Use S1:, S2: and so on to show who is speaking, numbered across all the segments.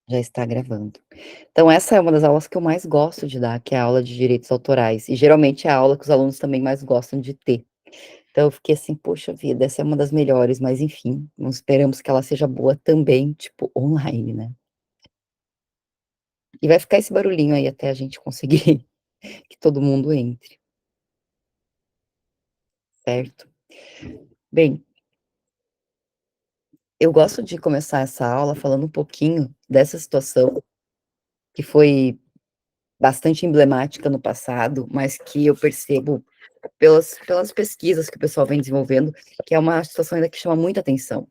S1: Já está gravando. Então essa é uma das aulas que eu mais gosto de dar, que é a aula de direitos autorais, e geralmente é a aula que os alunos também mais gostam de ter. Então eu fiquei assim: "Poxa vida, essa é uma das melhores", mas enfim, não esperamos que ela seja boa também, tipo, online, né. E vai ficar esse barulhinho aí até a gente conseguir que todo mundo entre, certo? Bem, eu gosto de começar essa aula falando um pouquinho dessa situação que foi bastante emblemática no passado, mas que eu percebo pelas pesquisas que o pessoal vem desenvolvendo, que é uma situação ainda que chama muita atenção.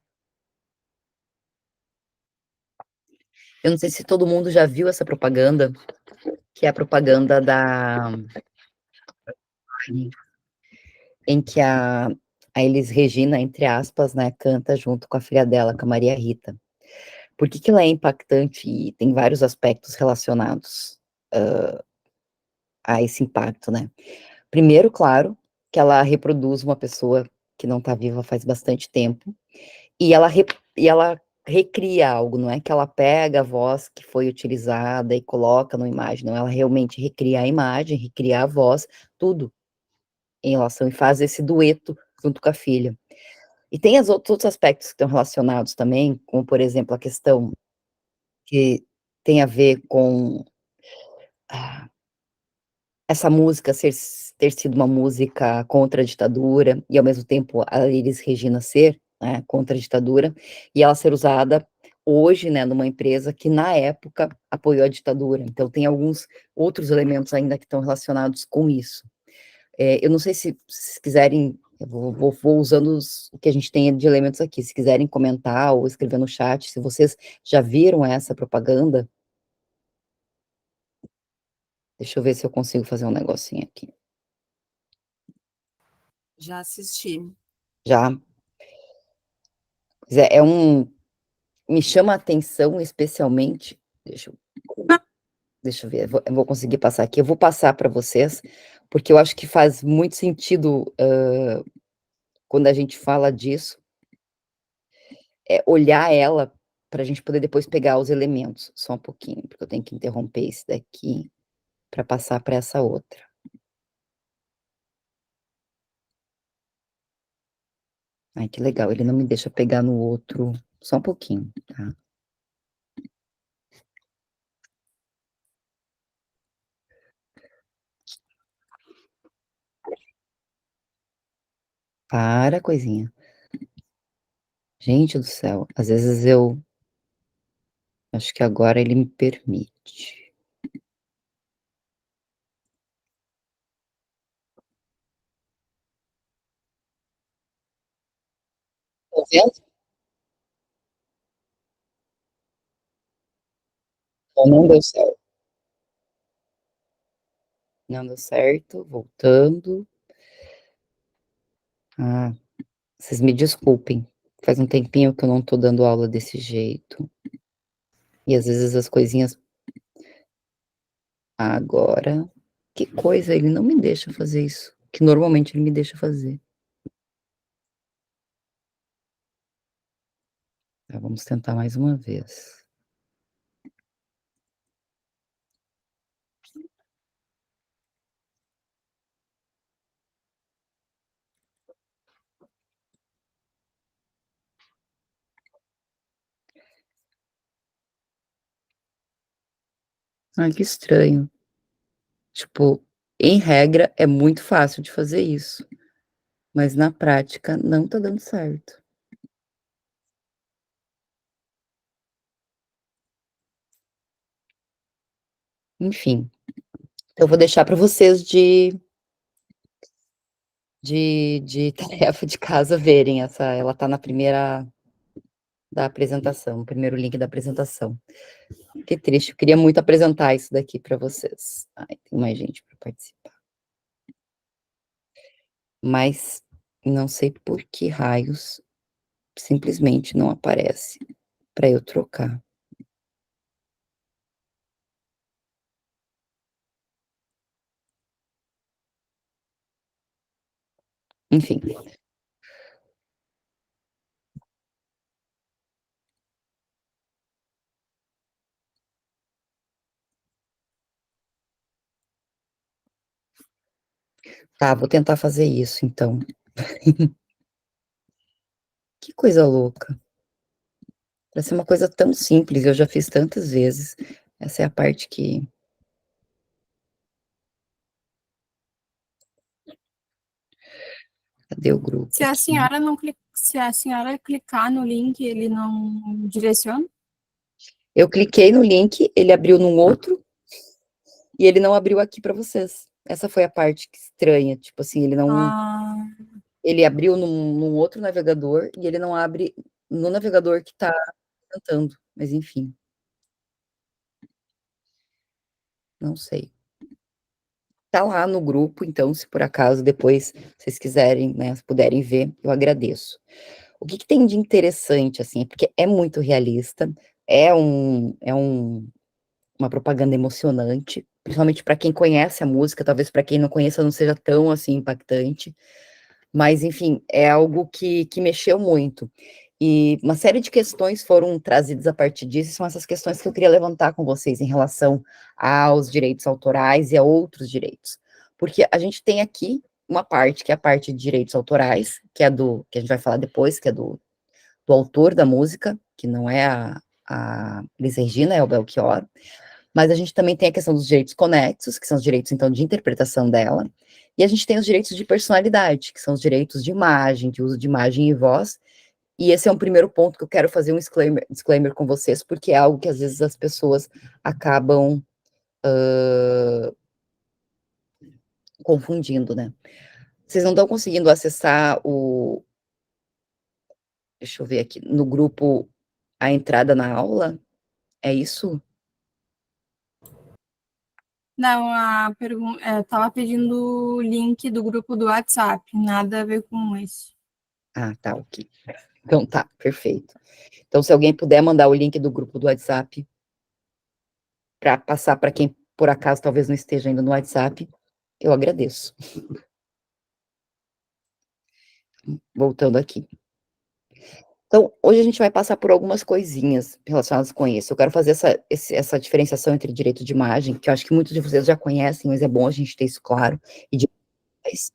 S1: Eu não sei se todo mundo já viu essa propaganda, que é a propaganda da em que a Elis Regina, entre aspas, né, canta junto com a filha dela, com a Maria Rita. Por que que ela é impactante e tem vários aspectos relacionados, a esse impacto, né. Primeiro, claro, que ela reproduz uma pessoa que não está viva faz bastante tempo, e ela recria algo, não é que ela pega a voz que foi utilizada e coloca numa imagem, não, ela realmente recria a imagem, recria a voz, tudo em relação e faz esse dueto junto com a filha. E tem as outros aspectos que estão relacionados também, como, por exemplo, a questão que tem a ver com, ah, essa música ter sido uma música contra a ditadura e, ao mesmo tempo, a Elis Regina ser, né, contra a ditadura, e ela ser usada hoje, né, numa empresa que, na época, apoiou a ditadura. Então tem alguns outros elementos ainda que estão relacionados com isso. Eu não sei se quiserem, eu vou usando o que a gente tem de elementos aqui, se quiserem comentar ou escrever no chat, se vocês já viram essa propaganda, deixa eu ver se eu consigo fazer um negocinho aqui.
S2: Já assisti.
S1: Já? Pois me chama a atenção especialmente, deixa eu ver, eu vou conseguir passar aqui, eu vou passar para vocês, porque eu acho que faz muito sentido, quando a gente fala disso, olhar ela, para a gente poder depois pegar os elementos. Só um pouquinho, porque eu tenho que interromper esse daqui, para passar para essa outra. Ai, que legal, ele não me deixa pegar no outro, só um pouquinho, tá. Para, coisinha. Gente do céu, às vezes eu acho que agora ele me permite. Tá vendo? Então não deu certo. Não deu certo, voltando. Ah, vocês me desculpem, faz um tempinho que eu não tô dando aula desse jeito, e às vezes as coisinhas agora, que coisa, ele não me deixa fazer isso, que normalmente ele me deixa fazer. Tá, vamos tentar mais uma vez. Ai, que estranho. Tipo, em regra, é muito fácil de fazer isso, mas na prática não tá dando certo. Enfim, eu vou deixar para vocês de tarefa de casa verem essa, ela tá na primeira da apresentação, o primeiro link da apresentação. Que triste, eu queria muito apresentar isso daqui para vocês. Ai, tem mais gente para participar. Mas não sei por que raios simplesmente não aparece para eu trocar. Enfim, Tá, vou tentar fazer isso então. Que coisa louca. Pra ser uma coisa tão simples, eu já fiz tantas vezes. Essa é a parte que cadê o grupo
S2: Se a
S1: aqui?
S2: senhora não se a senhora clicar no link, ele não direciona?
S1: Eu cliquei no link, ele abriu num outro, e ele não abriu aqui para vocês. Essa foi a parte estranha, tipo assim,
S2: Ah,
S1: ele abriu num outro navegador, e ele não abre no navegador que tá tentando, mas enfim, não sei. Tá lá no grupo, então, se por acaso depois vocês quiserem, né, puderem ver, eu agradeço. O que que tem de interessante, assim, porque é muito realista, uma propaganda emocionante, principalmente para quem conhece a música, talvez para quem não conheça não seja tão, assim, impactante, mas enfim, é algo que mexeu muito. E uma série de questões foram trazidas a partir disso, e são essas questões que eu queria levantar com vocês em relação aos direitos autorais e a outros direitos. Porque a gente tem aqui uma parte, que é a parte de direitos autorais, que é do, que a gente vai falar depois, que é do autor da música, que não é a Elis Regina, é o Belchior, mas a gente também tem a questão dos direitos conexos, que são os direitos, então, de interpretação dela, e a gente tem os direitos de personalidade, que são os direitos de imagem, de uso de imagem e voz, e esse é um primeiro ponto que eu quero fazer um disclaimer com vocês, porque é algo que às vezes as pessoas acabam confundindo, né? Vocês não estão conseguindo acessar deixa eu ver aqui, no grupo, a entrada na aula? É isso?
S2: não, a pergunta, tava pedindo o link do grupo do WhatsApp, nada a ver com isso.
S1: Ah, tá, ok. Então tá, perfeito. Então, se alguém puder mandar o link do grupo do WhatsApp para passar para quem por acaso talvez não esteja ainda no WhatsApp, eu agradeço. Voltando aqui. Então, hoje a gente vai passar por algumas coisinhas relacionadas com isso. Eu quero fazer essa diferenciação entre direito de imagem, que eu acho que muitos de vocês já conhecem, mas é bom a gente ter isso claro, e depois,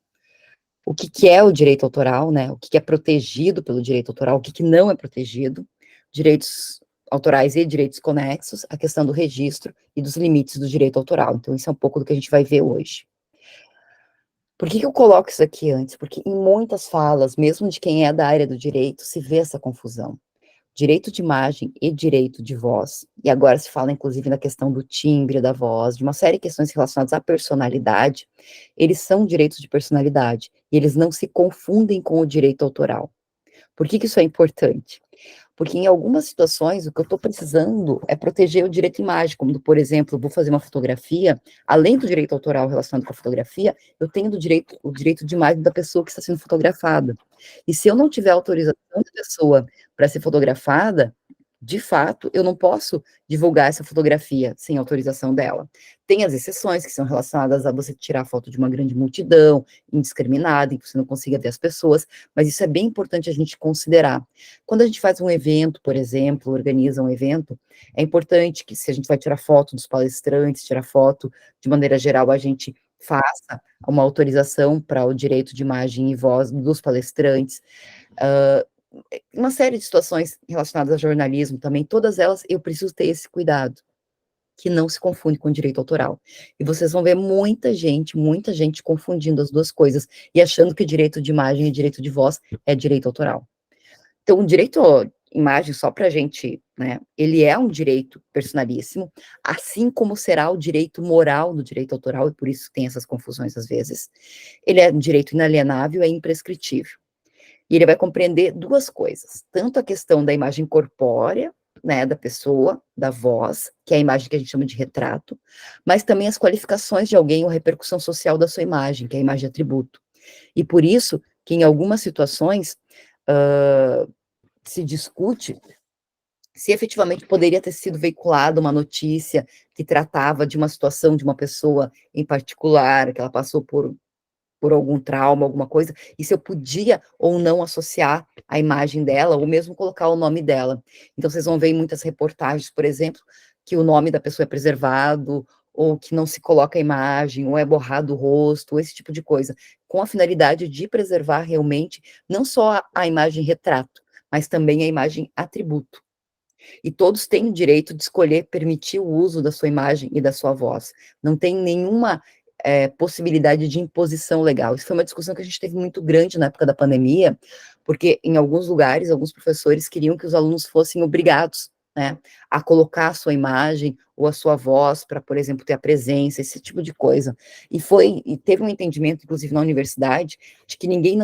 S1: o que que é o direito autoral, né? O que que é protegido pelo direito autoral, o que que não é protegido, direitos autorais e direitos conexos, a questão do registro e dos limites do direito autoral. Então, isso é um pouco do que a gente vai ver hoje. Por que que eu coloco isso aqui antes? Porque em muitas falas, mesmo de quem é da área do direito, se vê essa confusão. Direito de imagem e direito de voz, e agora se fala inclusive na questão do timbre da voz, de uma série de questões relacionadas à personalidade, eles são direitos de personalidade, e eles não se confundem com o direito autoral. Por que que isso é importante? Porque em algumas situações, o que eu estou precisando é proteger o direito à imagem, como, por exemplo, eu vou fazer uma fotografia, além do direito autoral relacionado com a fotografia, eu tenho o direito de imagem da pessoa que está sendo fotografada. E se eu não tiver autorização da pessoa para ser fotografada, de fato, eu não posso divulgar essa fotografia sem autorização dela. Tem as exceções que são relacionadas a você tirar foto de uma grande multidão, indiscriminada, em que você não consiga ver as pessoas, mas isso é bem importante a gente considerar. Quando a gente faz um evento, por exemplo, organiza um evento, é importante que, se a gente vai tirar foto dos palestrantes, tirar foto, de maneira geral, a gente faça uma autorização para o direito de imagem e voz dos palestrantes. Uh, uma série de situações relacionadas ao jornalismo também, todas elas eu preciso ter esse cuidado, que não se confunde com direito autoral. E vocês vão ver muita gente confundindo as duas coisas e achando que o direito de imagem e direito de voz é direito autoral. Então, o direito à imagem, só para a gente, né, ele é um direito personalíssimo, assim como será o direito moral do direito autoral, e por isso tem essas confusões às vezes. Ele é um direito inalienável e imprescritível. E ele vai compreender duas coisas, tanto a questão da imagem corpórea, né, da pessoa, da voz, que é a imagem que a gente chama de retrato, mas também as qualificações de alguém ou a repercussão social da sua imagem, que é a imagem de atributo. E por isso que em algumas situações se discute se efetivamente poderia ter sido veiculada uma notícia que tratava de uma situação de uma pessoa em particular, que ela passou por algum trauma, alguma coisa, e se eu podia ou não associar a imagem dela, ou mesmo colocar o nome dela. Então, vocês vão ver em muitas reportagens, por exemplo, que o nome da pessoa é preservado, ou que não se coloca a imagem, ou é borrado o rosto, ou esse tipo de coisa, com a finalidade de preservar realmente não só a imagem retrato, mas também a imagem atributo. E todos têm o direito de escolher permitir o uso da sua imagem e da sua voz. Não tem nenhuma possibilidade de imposição legal. Isso foi uma discussão que a gente teve muito grande na época da pandemia, porque em alguns lugares, alguns professores queriam que os alunos fossem obrigados, né, a colocar a sua imagem ou a sua voz para, por exemplo, ter a presença, esse tipo de coisa. E teve um entendimento, inclusive na universidade, de que ninguém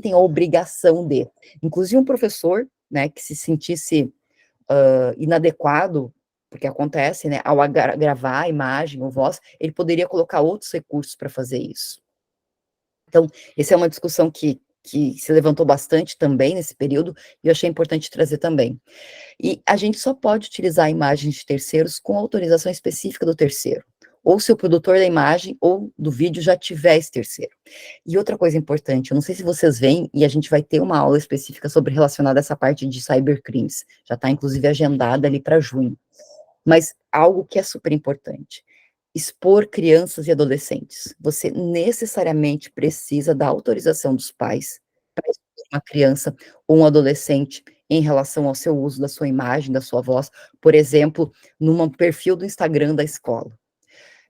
S1: tem a obrigação de. Inclusive um professor, né, que se sentisse inadequado, porque acontece, né, ao gravar a imagem ou voz, ele poderia colocar outros recursos para fazer isso. Então, essa é uma discussão que se levantou bastante também nesse período, e eu achei importante trazer também. E a gente só pode utilizar imagens de terceiros com autorização específica do terceiro, ou se o produtor da imagem ou do vídeo já tiver esse terceiro. E outra coisa importante, eu não sei se vocês veem, e a gente vai ter uma aula específica sobre relacionada a essa parte de cybercrimes, já está inclusive agendada ali para junho, mas algo que é super importante, expor crianças e adolescentes. Você necessariamente precisa da autorização dos pais para expor uma criança ou um adolescente em relação ao seu uso da sua imagem, da sua voz, por exemplo, num perfil do Instagram da escola.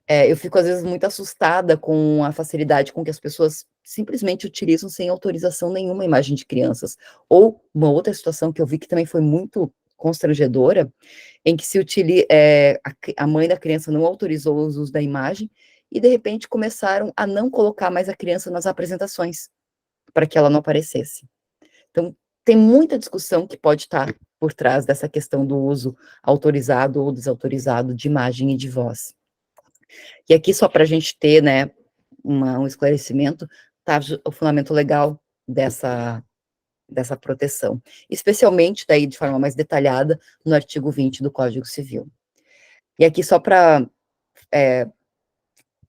S1: Eu fico, às vezes, muito assustada com a facilidade com que as pessoas simplesmente utilizam sem autorização nenhuma a imagem de crianças. Ou uma outra situação que eu vi que também foi muito constrangedora, em que a mãe da criança não autorizou o uso da imagem e, de repente, começaram a não colocar mais a criança nas apresentações, para que ela não aparecesse. Então, tem muita discussão que pode estar por trás dessa questão do uso autorizado ou desautorizado de imagem e de voz. E aqui, só para a gente ter, né, um esclarecimento, tá o fundamento legal dessa proteção, especialmente, daí, de forma mais detalhada, no artigo 20 do Código Civil. E aqui, só para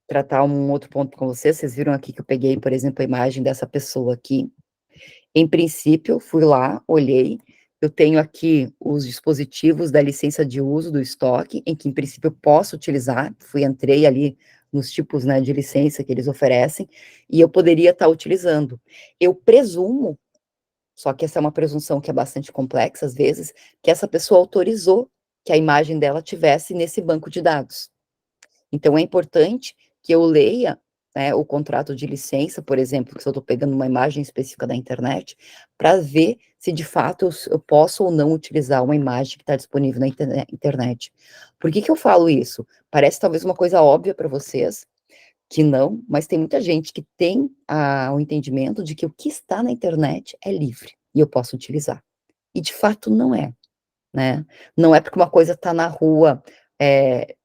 S1: tratar um outro ponto com vocês viram aqui que eu peguei, por exemplo, a imagem dessa pessoa aqui. Em princípio, fui lá, olhei, eu tenho aqui os dispositivos da licença de uso do estoque, em que, em princípio, eu posso utilizar, entrei ali nos tipos, né, de licença que eles oferecem, e eu poderia estar utilizando. Eu presumo, só que essa é uma presunção que é bastante complexa, às vezes, que essa pessoa autorizou que a imagem dela tivesse nesse banco de dados. Então, é importante que eu leia, né, o contrato de licença, por exemplo, se eu estou pegando uma imagem específica da internet, para ver se de fato eu posso ou não utilizar uma imagem que está disponível na internet. Por que eu falo isso? Parece talvez uma coisa óbvia para vocês, que não, mas tem muita gente que tem o entendimento de que o que está na internet é livre, e eu posso utilizar. E de fato não é, né? Não é porque uma coisa está na rua,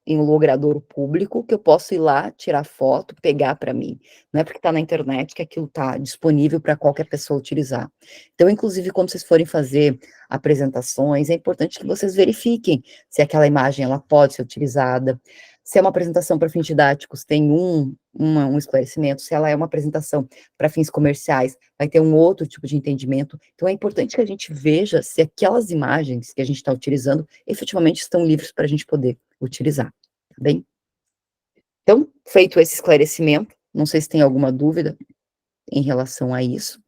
S1: em um logradouro público, que eu posso ir lá, tirar foto, pegar para mim. Não é porque está na internet que aquilo está disponível para qualquer pessoa utilizar. Então, inclusive, quando vocês forem fazer apresentações, é importante que vocês verifiquem se aquela imagem ela pode ser utilizada, se é uma apresentação para fins didáticos, tem um esclarecimento, se ela é uma apresentação para fins comerciais, vai ter um outro tipo de entendimento. Então, é importante que a gente veja se aquelas imagens que a gente está utilizando efetivamente estão livres para a gente poder utilizar, tá bem? Então, feito esse esclarecimento, não sei se tem alguma dúvida em relação a isso,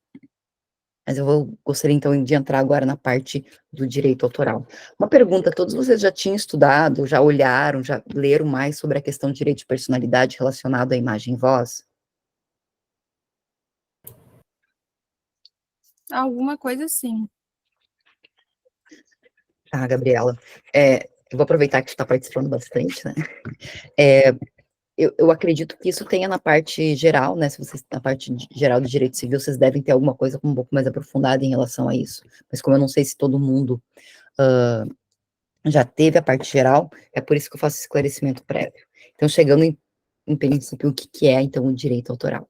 S1: mas eu gostaria então de entrar agora na parte do direito autoral. Uma pergunta, todos vocês já tinham estudado, já olharam, já leram mais sobre a questão de direito de personalidade relacionado à imagem e voz?
S2: Alguma coisa assim.
S1: Tá, Gabriela, eu vou aproveitar que você está participando bastante, né? Eu acredito que isso tenha na parte geral, né? Se vocês, na parte geral do direito civil, vocês devem ter alguma coisa um pouco mais aprofundada em relação a isso. Mas como eu não sei se todo mundo já teve a parte geral, é por isso que eu faço esse esclarecimento prévio. Então, chegando em princípio, o que é, então, o direito autoral?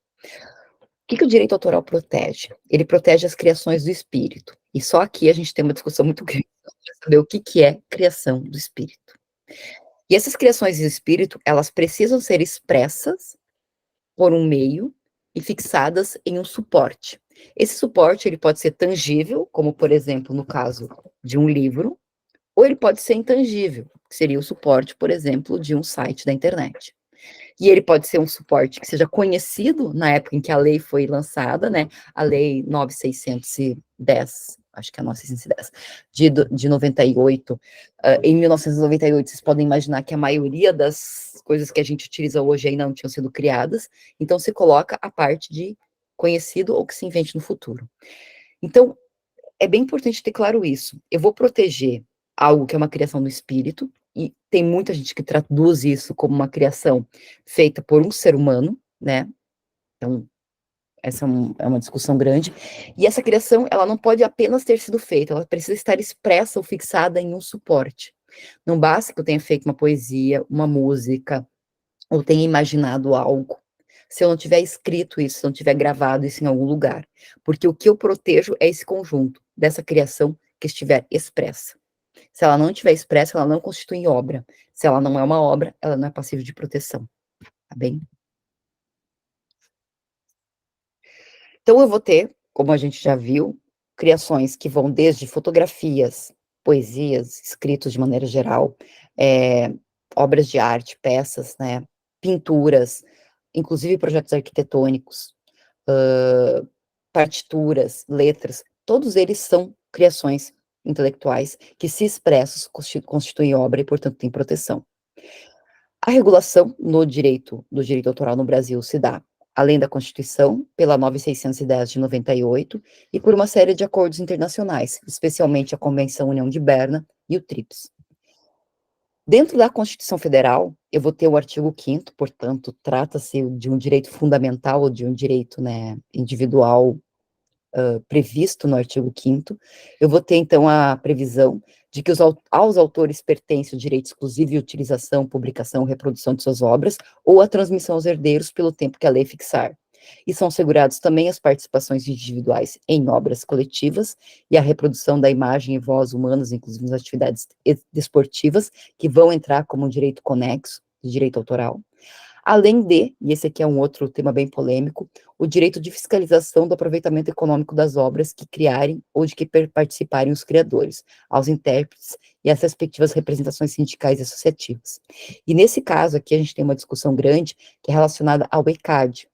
S1: O que o direito autoral protege? Ele protege as criações do espírito. E só aqui a gente tem uma discussão muito grande para saber o que é criação do espírito. E essas criações do espírito, elas precisam ser expressas por um meio e fixadas em um suporte. Esse suporte, ele pode ser tangível, como, por exemplo, no caso de um livro, ou ele pode ser intangível, que seria o suporte, por exemplo, de um site da internet. E ele pode ser um suporte que seja conhecido na época em que a lei foi lançada, né? A lei 9610, acho que é a 9610, de 98. Em 1998, vocês podem imaginar que a maioria das coisas que a gente utiliza hoje ainda não tinham sido criadas, então se coloca a parte de conhecido ou que se invente no futuro. Então, é bem importante ter claro isso. Eu vou proteger algo que é uma criação do espírito, e tem muita gente que traduz isso como uma criação feita por um ser humano, né? Então, essa é uma discussão grande. E essa criação, ela não pode apenas ter sido feita, ela precisa estar expressa ou fixada em um suporte. Não basta que eu tenha feito uma poesia, uma música, ou tenha imaginado algo. Se eu não tiver escrito isso, se eu não tiver gravado isso em algum lugar. Porque o que eu protejo é esse conjunto dessa criação que estiver expressa. Se ela não estiver expressa, ela não constitui obra. Se ela não é uma obra, ela não é passível de proteção. Tá bem? Então, eu vou ter, como a gente já viu, criações que vão desde fotografias, poesias, escritos de maneira geral, obras de arte, peças, né, pinturas, inclusive projetos arquitetônicos, partituras, letras, todos eles são criações intelectuais que, se expressos, constituem obra e, portanto, têm proteção. A regulação no direito, do direito autoral no Brasil se dá, além da Constituição, pela 9610 de 98, e por uma série de acordos internacionais, especialmente a Convenção União de Berna e o TRIPS. Dentro da Constituição Federal, eu vou ter o artigo 5º, portanto, trata-se de um direito fundamental, ou de um direito, né, individual, previsto no artigo 5º, eu vou ter, então, a previsão de que aos autores pertence o direito exclusivo de utilização, publicação, reprodução de suas obras, ou a transmissão aos herdeiros pelo tempo que a lei fixar. E são assegurados também as participações individuais em obras coletivas e a reprodução da imagem e voz humanas, inclusive nas atividades desportivas, que vão entrar como um direito conexo de direito autoral. Além de, e esse aqui é um outro tema bem polêmico, o direito de fiscalização do aproveitamento econômico das obras que criarem ou de que participarem os criadores, aos intérpretes e às respectivas representações sindicais e associativas. E nesse caso aqui a gente tem uma discussão grande que é relacionada ao ECAD,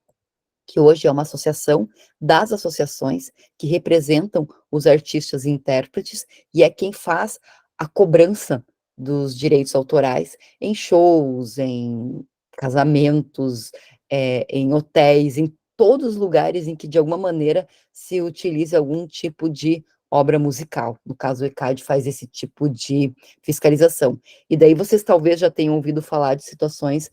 S1: que hoje é uma associação das associações que representam os artistas e intérpretes e é quem faz a cobrança dos direitos autorais em shows, em casamentos, em hotéis, em todos os lugares em que, de alguma maneira, se utilize algum tipo de obra musical. No caso, o ECAD faz esse tipo de fiscalização. E daí vocês talvez já tenham ouvido falar de situações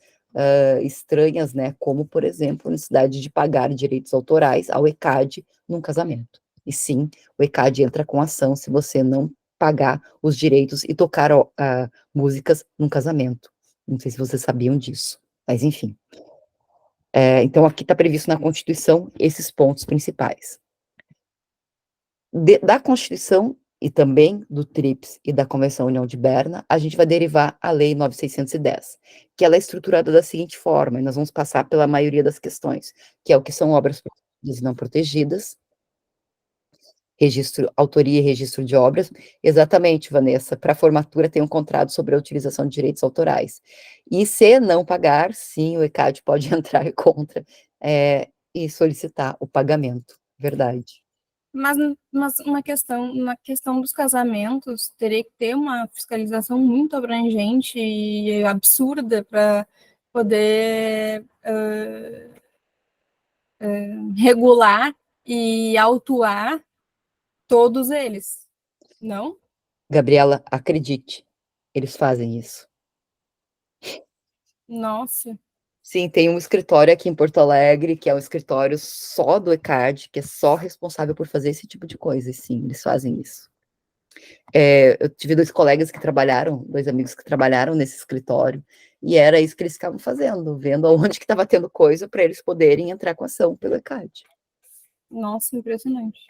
S1: estranhas, né, como, por exemplo, a necessidade de pagar direitos autorais ao ECAD num casamento. E sim, o ECAD entra com ação se você não pagar os direitos e tocar músicas num casamento. Não sei se vocês sabiam disso. Mas, enfim. Então, aqui está previsto na Constituição esses pontos principais. Da Constituição e também do TRIPS e da Convenção União de Berna, a gente vai derivar a Lei 9610, que ela é estruturada da seguinte forma, e nós vamos passar pela maioria das questões, que é o que são obras protegidas e não protegidas, registro, autoria e registro de obras. Exatamente, Vanessa, para a formatura tem um contrato sobre a utilização de direitos autorais. E se não pagar, sim, o ECAD pode entrar contra e solicitar o pagamento, verdade.
S2: Mas uma questão, na questão dos casamentos, teria que ter uma fiscalização muito abrangente e absurda para poder regular e autuar todos eles, não?
S1: Gabriela, acredite, eles fazem isso.
S2: Nossa.
S1: Sim, tem um escritório aqui em Porto Alegre, que é um escritório só do ECAD, que é só responsável por fazer esse tipo de coisa, e sim, eles fazem isso. Eu tive dois colegas que trabalharam, dois amigos que trabalharam nesse escritório, e era isso que eles ficavam fazendo, vendo aonde que estava tendo coisa para eles poderem entrar com ação pelo ECAD.
S2: Nossa, impressionante.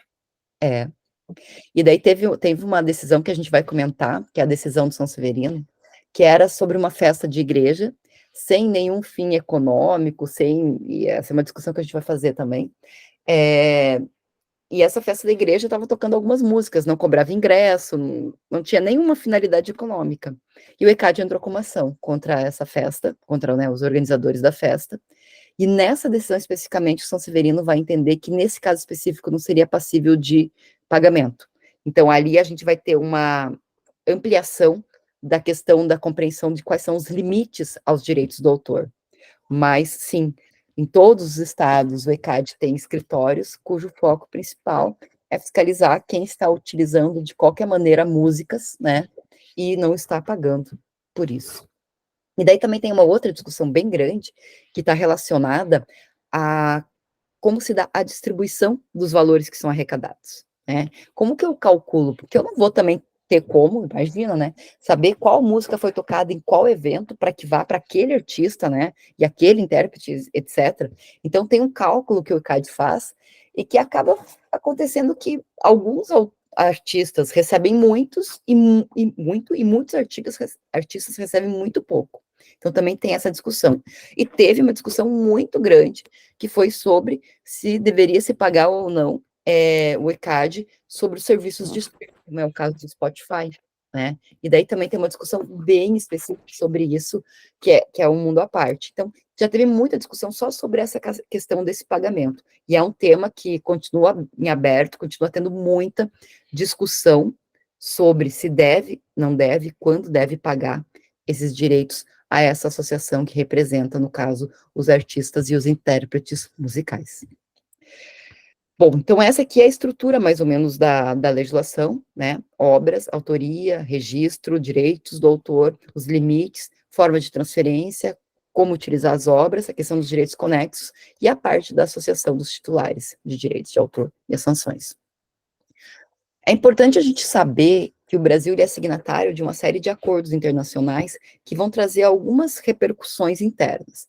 S1: E daí teve uma decisão que a gente vai comentar, que é a decisão do São Severino, que era sobre uma festa de igreja, sem nenhum fim econômico, e essa é uma discussão que a gente vai fazer também, E essa festa da igreja estava tocando algumas músicas, não cobrava ingresso, não tinha nenhuma finalidade econômica. E o ECAD entrou com uma ação contra essa festa, contra, né, os organizadores da festa, e nessa decisão especificamente o São Severino vai entender que nesse caso específico não seria passível de pagamento. Então ali a gente vai ter uma ampliação da questão da compreensão de quais são os limites aos direitos do autor. Mas, sim, em todos os estados, o ECAD tem escritórios cujo foco principal é fiscalizar quem está utilizando de qualquer maneira músicas, né, e não está pagando por isso. E daí também tem uma outra discussão bem grande que está relacionada a como se dá a distribuição dos valores que são arrecadados, né? Como que eu calculo? Porque eu não vou também ter como, imagina, né? Saber qual música foi tocada em qual evento para que vá para aquele artista, né? E aquele intérprete, etc. Então tem um cálculo que o ICAD faz e que acaba acontecendo que alguns artistas recebem muitos e muitos artistas recebem muito pouco. Então também tem essa discussão. E teve uma discussão muito grande que foi sobre se deveria se pagar ou não o ECAD sobre os serviços de streaming, como é o caso do Spotify, né? E daí também tem uma discussão bem específica sobre isso, que é um mundo à parte. Então, já teve muita discussão só sobre essa questão desse pagamento. E é um tema que continua em aberto, continua tendo muita discussão sobre se deve, não deve, quando deve pagar esses direitos a essa associação que representa, no caso, os artistas e os intérpretes musicais. Bom, então essa aqui é a estrutura, mais ou menos, da legislação, né? Obras, autoria, registro, direitos do autor, os limites, forma de transferência, como utilizar as obras, a questão dos direitos conexos e a parte da associação dos titulares de direitos de autor e as sanções. É importante a gente saber que o Brasil é signatário de uma série de acordos internacionais que vão trazer algumas repercussões internas.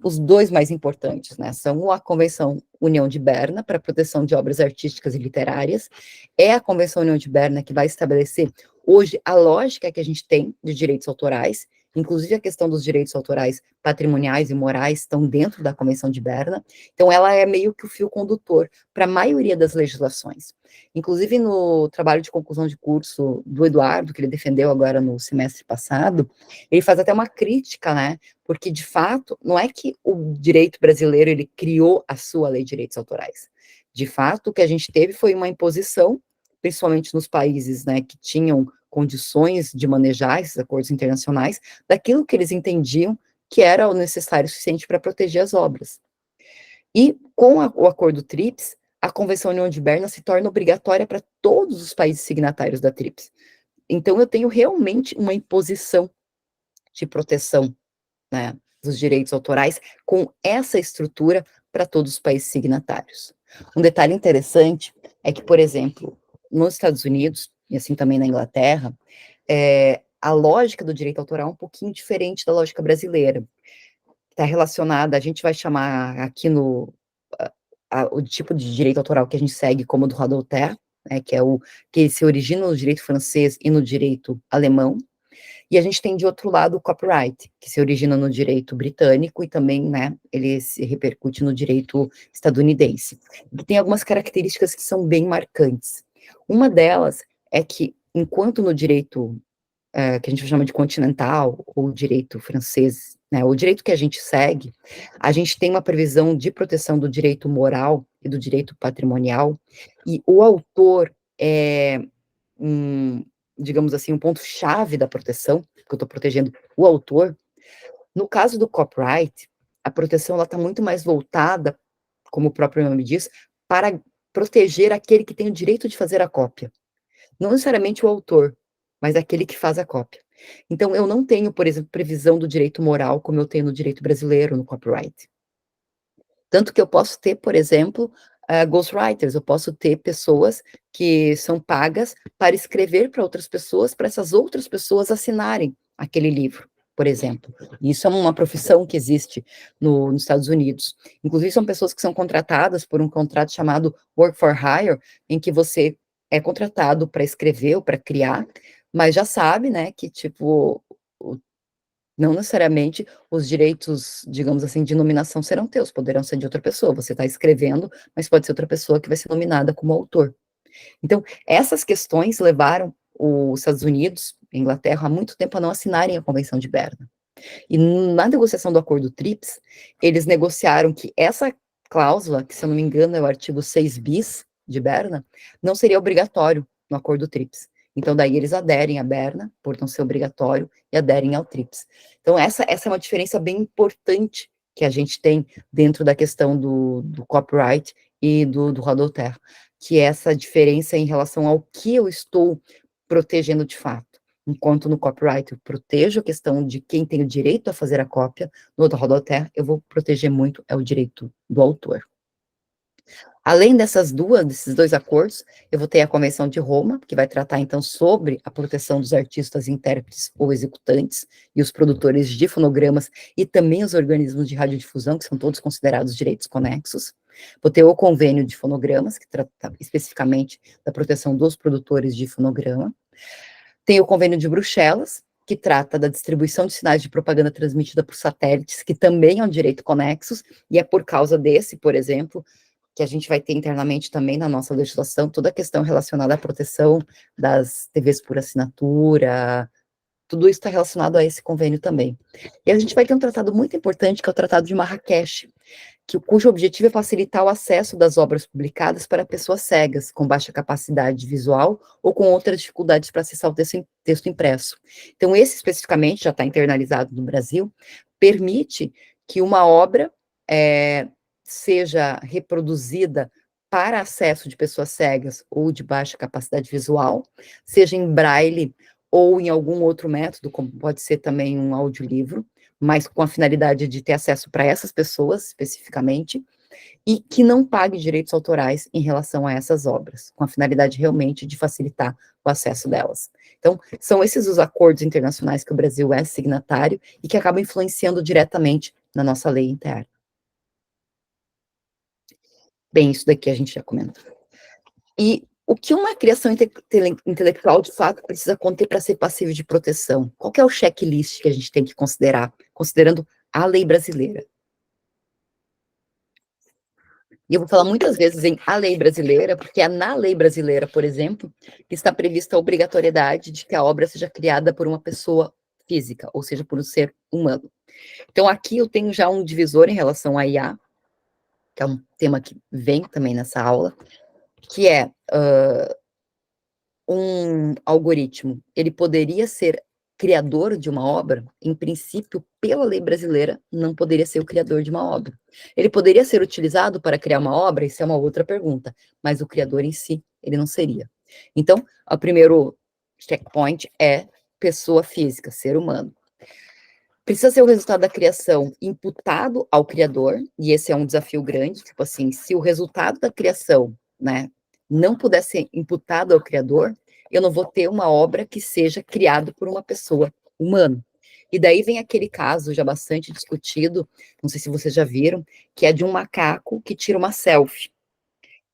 S1: Os dois mais importantes, né, são a Convenção União de Berna para a proteção de obras artísticas e literárias, é a Convenção União de Berna que vai estabelecer hoje a lógica que a gente tem de direitos autorais, inclusive a questão dos direitos autorais patrimoniais e morais estão dentro da Convenção de Berna, então ela é meio que o fio condutor para a maioria das legislações. Inclusive, no trabalho de conclusão de curso do Eduardo, que ele defendeu agora no semestre passado, ele faz até uma crítica, né? Porque, de fato, não é que o direito brasileiro, ele criou a sua lei de direitos autorais. De fato, o que a gente teve foi uma imposição, principalmente nos países, né, que tinham condições de manejar esses acordos internacionais, daquilo que eles entendiam que era o necessário o suficiente para proteger as obras. E com o acordo TRIPS, a Convenção União de Berna se torna obrigatória para todos os países signatários da TRIPS. Então, eu tenho realmente uma imposição de proteção, né, dos direitos autorais com essa estrutura para todos os países signatários. Um detalhe interessante é que, por exemplo, nos Estados Unidos, e assim também na Inglaterra, a lógica do direito autoral é um pouquinho diferente da lógica brasileira. Está relacionada, a gente vai chamar aqui o tipo de direito autoral que a gente segue como do droit d'auteur, né, que se origina no direito francês e no direito alemão, e a gente tem de outro lado o copyright, que se origina no direito britânico e também, né, ele se repercute no direito estadunidense. E tem algumas características que são bem marcantes. Uma delas é que, enquanto no direito que a gente chama de continental, ou direito francês, né, o direito que a gente segue, a gente tem uma previsão de proteção do direito moral e do direito patrimonial, e o autor é, digamos assim, um ponto-chave da proteção, porque eu estou protegendo o autor. No caso do copyright, a proteção está muito mais voltada, como o próprio nome diz, para proteger aquele que tem o direito de fazer a cópia. Não necessariamente o autor, mas aquele que faz a cópia. Então, eu não tenho, por exemplo, previsão do direito moral, como eu tenho no direito brasileiro, no copyright. Tanto que eu posso ter, por exemplo, ghostwriters, eu posso ter pessoas que são pagas para escrever para outras pessoas, para essas outras pessoas assinarem aquele livro, por exemplo. Isso é uma profissão que existe nos Estados Unidos. Inclusive, são pessoas que são contratadas por um contrato chamado Work for Hire, em que você é contratado para escrever ou para criar, mas já sabe, né, que, tipo, Não necessariamente os direitos, digamos assim, de nominação serão teus, poderão ser de outra pessoa. Você está escrevendo, mas pode ser outra pessoa que vai ser nominada como autor. Então, essas questões levaram os Estados Unidos, a Inglaterra, há muito tempo a não assinarem a Convenção de Berna. E na negociação do Acordo TRIPS, eles negociaram que essa cláusula, que se eu não me engano é o artigo 6 bis de Berna, não seria obrigatório no Acordo TRIPS. Então, daí eles aderem à Berna, por não ser obrigatório, e aderem ao TRIPS. Então, essa é uma diferença bem importante que a gente tem dentro da questão do copyright e do Rodoterra, que é essa diferença em relação ao que eu estou protegendo de fato. Enquanto no copyright eu protejo a questão de quem tem o direito a fazer a cópia, no da Rodoterra eu vou proteger muito o direito do autor. Além desses dois acordos, eu vou ter a Convenção de Roma, que vai tratar, então, sobre a proteção dos artistas, intérpretes ou executantes e os produtores de fonogramas e também os organismos de radiodifusão, que são todos considerados direitos conexos. Vou ter o Convênio de Fonogramas, que trata especificamente da proteção dos produtores de fonograma. Tem o Convênio de Bruxelas, que trata da distribuição de sinais de propaganda transmitida por satélites, que também é um direito conexos, e é por causa desse, por exemplo, que a gente vai ter internamente também na nossa legislação toda a questão relacionada à proteção das TVs por assinatura, tudo isso está relacionado a esse convênio também. E a gente vai ter um tratado muito importante, que é o Tratado de Marrakech, cujo objetivo é facilitar o acesso das obras publicadas para pessoas cegas, com baixa capacidade visual ou com outras dificuldades para acessar o texto impresso. Então, esse especificamente já está internalizado no Brasil, permite que uma obra seja reproduzida para acesso de pessoas cegas ou de baixa capacidade visual, seja em braille ou em algum outro método, como pode ser também um audiolivro, mas com a finalidade de ter acesso para essas pessoas, especificamente, e que não pague direitos autorais em relação a essas obras, com a finalidade realmente de facilitar o acesso delas. Então, são esses os acordos internacionais que o Brasil é signatário e que acabam influenciando diretamente na nossa lei interna. Bem, isso daqui a gente já comentou. E o que uma criação intelectual, de fato, precisa conter para ser passível de proteção? Qual que é o checklist que a gente tem que considerar, considerando a lei brasileira? E eu vou falar muitas vezes em a lei brasileira, porque é na lei brasileira, por exemplo, que está prevista a obrigatoriedade de que a obra seja criada por uma pessoa física, ou seja, por um ser humano. Então, aqui eu tenho já um divisor em relação à IA, que é um tema que vem também nessa aula, que é um algoritmo, ele poderia ser criador de uma obra? Em princípio, pela lei brasileira, não poderia ser o criador de uma obra. Ele poderia ser utilizado para criar uma obra? Isso é uma outra pergunta, mas o criador em si, ele não seria. Então, o primeiro checkpoint é pessoa física, ser humano. Precisa ser o resultado da criação imputado ao criador, e esse é um desafio grande, tipo assim, se o resultado da criação, né, não puder ser imputado ao criador, eu não vou ter uma obra que seja criada por uma pessoa humana. E daí vem aquele caso já bastante discutido, não sei se vocês já viram, que é de um macaco que tira uma selfie.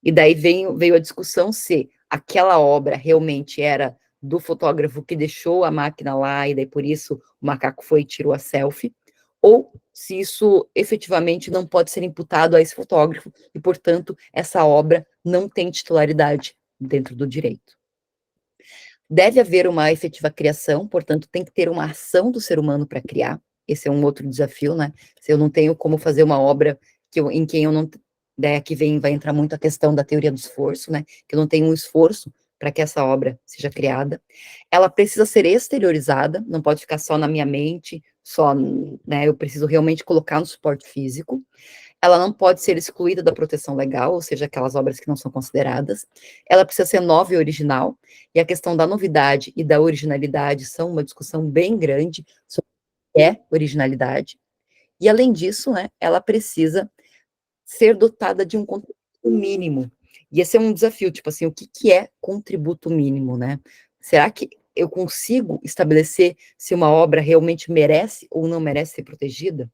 S1: E daí veio a discussão se aquela obra realmente era do fotógrafo que deixou a máquina lá, e daí por isso o macaco foi e tirou a selfie, ou se isso efetivamente não pode ser imputado a esse fotógrafo, e, portanto, essa obra não tem titularidade dentro do direito. Deve haver uma efetiva criação, portanto, tem que ter uma ação do ser humano para criar. Esse é um outro desafio, né? Se eu não tenho como fazer uma obra em quem eu não. Daí aqui vai entrar muito a questão da teoria do esforço, né? Que eu não tenho um esforço para que essa obra seja criada. Ela precisa ser exteriorizada, não pode ficar só na minha mente, só, né? Eu preciso realmente colocar no suporte físico. Ela não pode ser excluída da proteção legal, ou seja, aquelas obras que não são consideradas. Ela precisa ser nova e original, e a questão da novidade e da originalidade são uma discussão bem grande sobre o que é originalidade. E, além disso, né, ela precisa ser dotada de um contributo mínimo. E esse é um desafio, tipo assim, o que é contributo mínimo, né? Será que eu consigo estabelecer se uma obra realmente merece ou não merece ser protegida?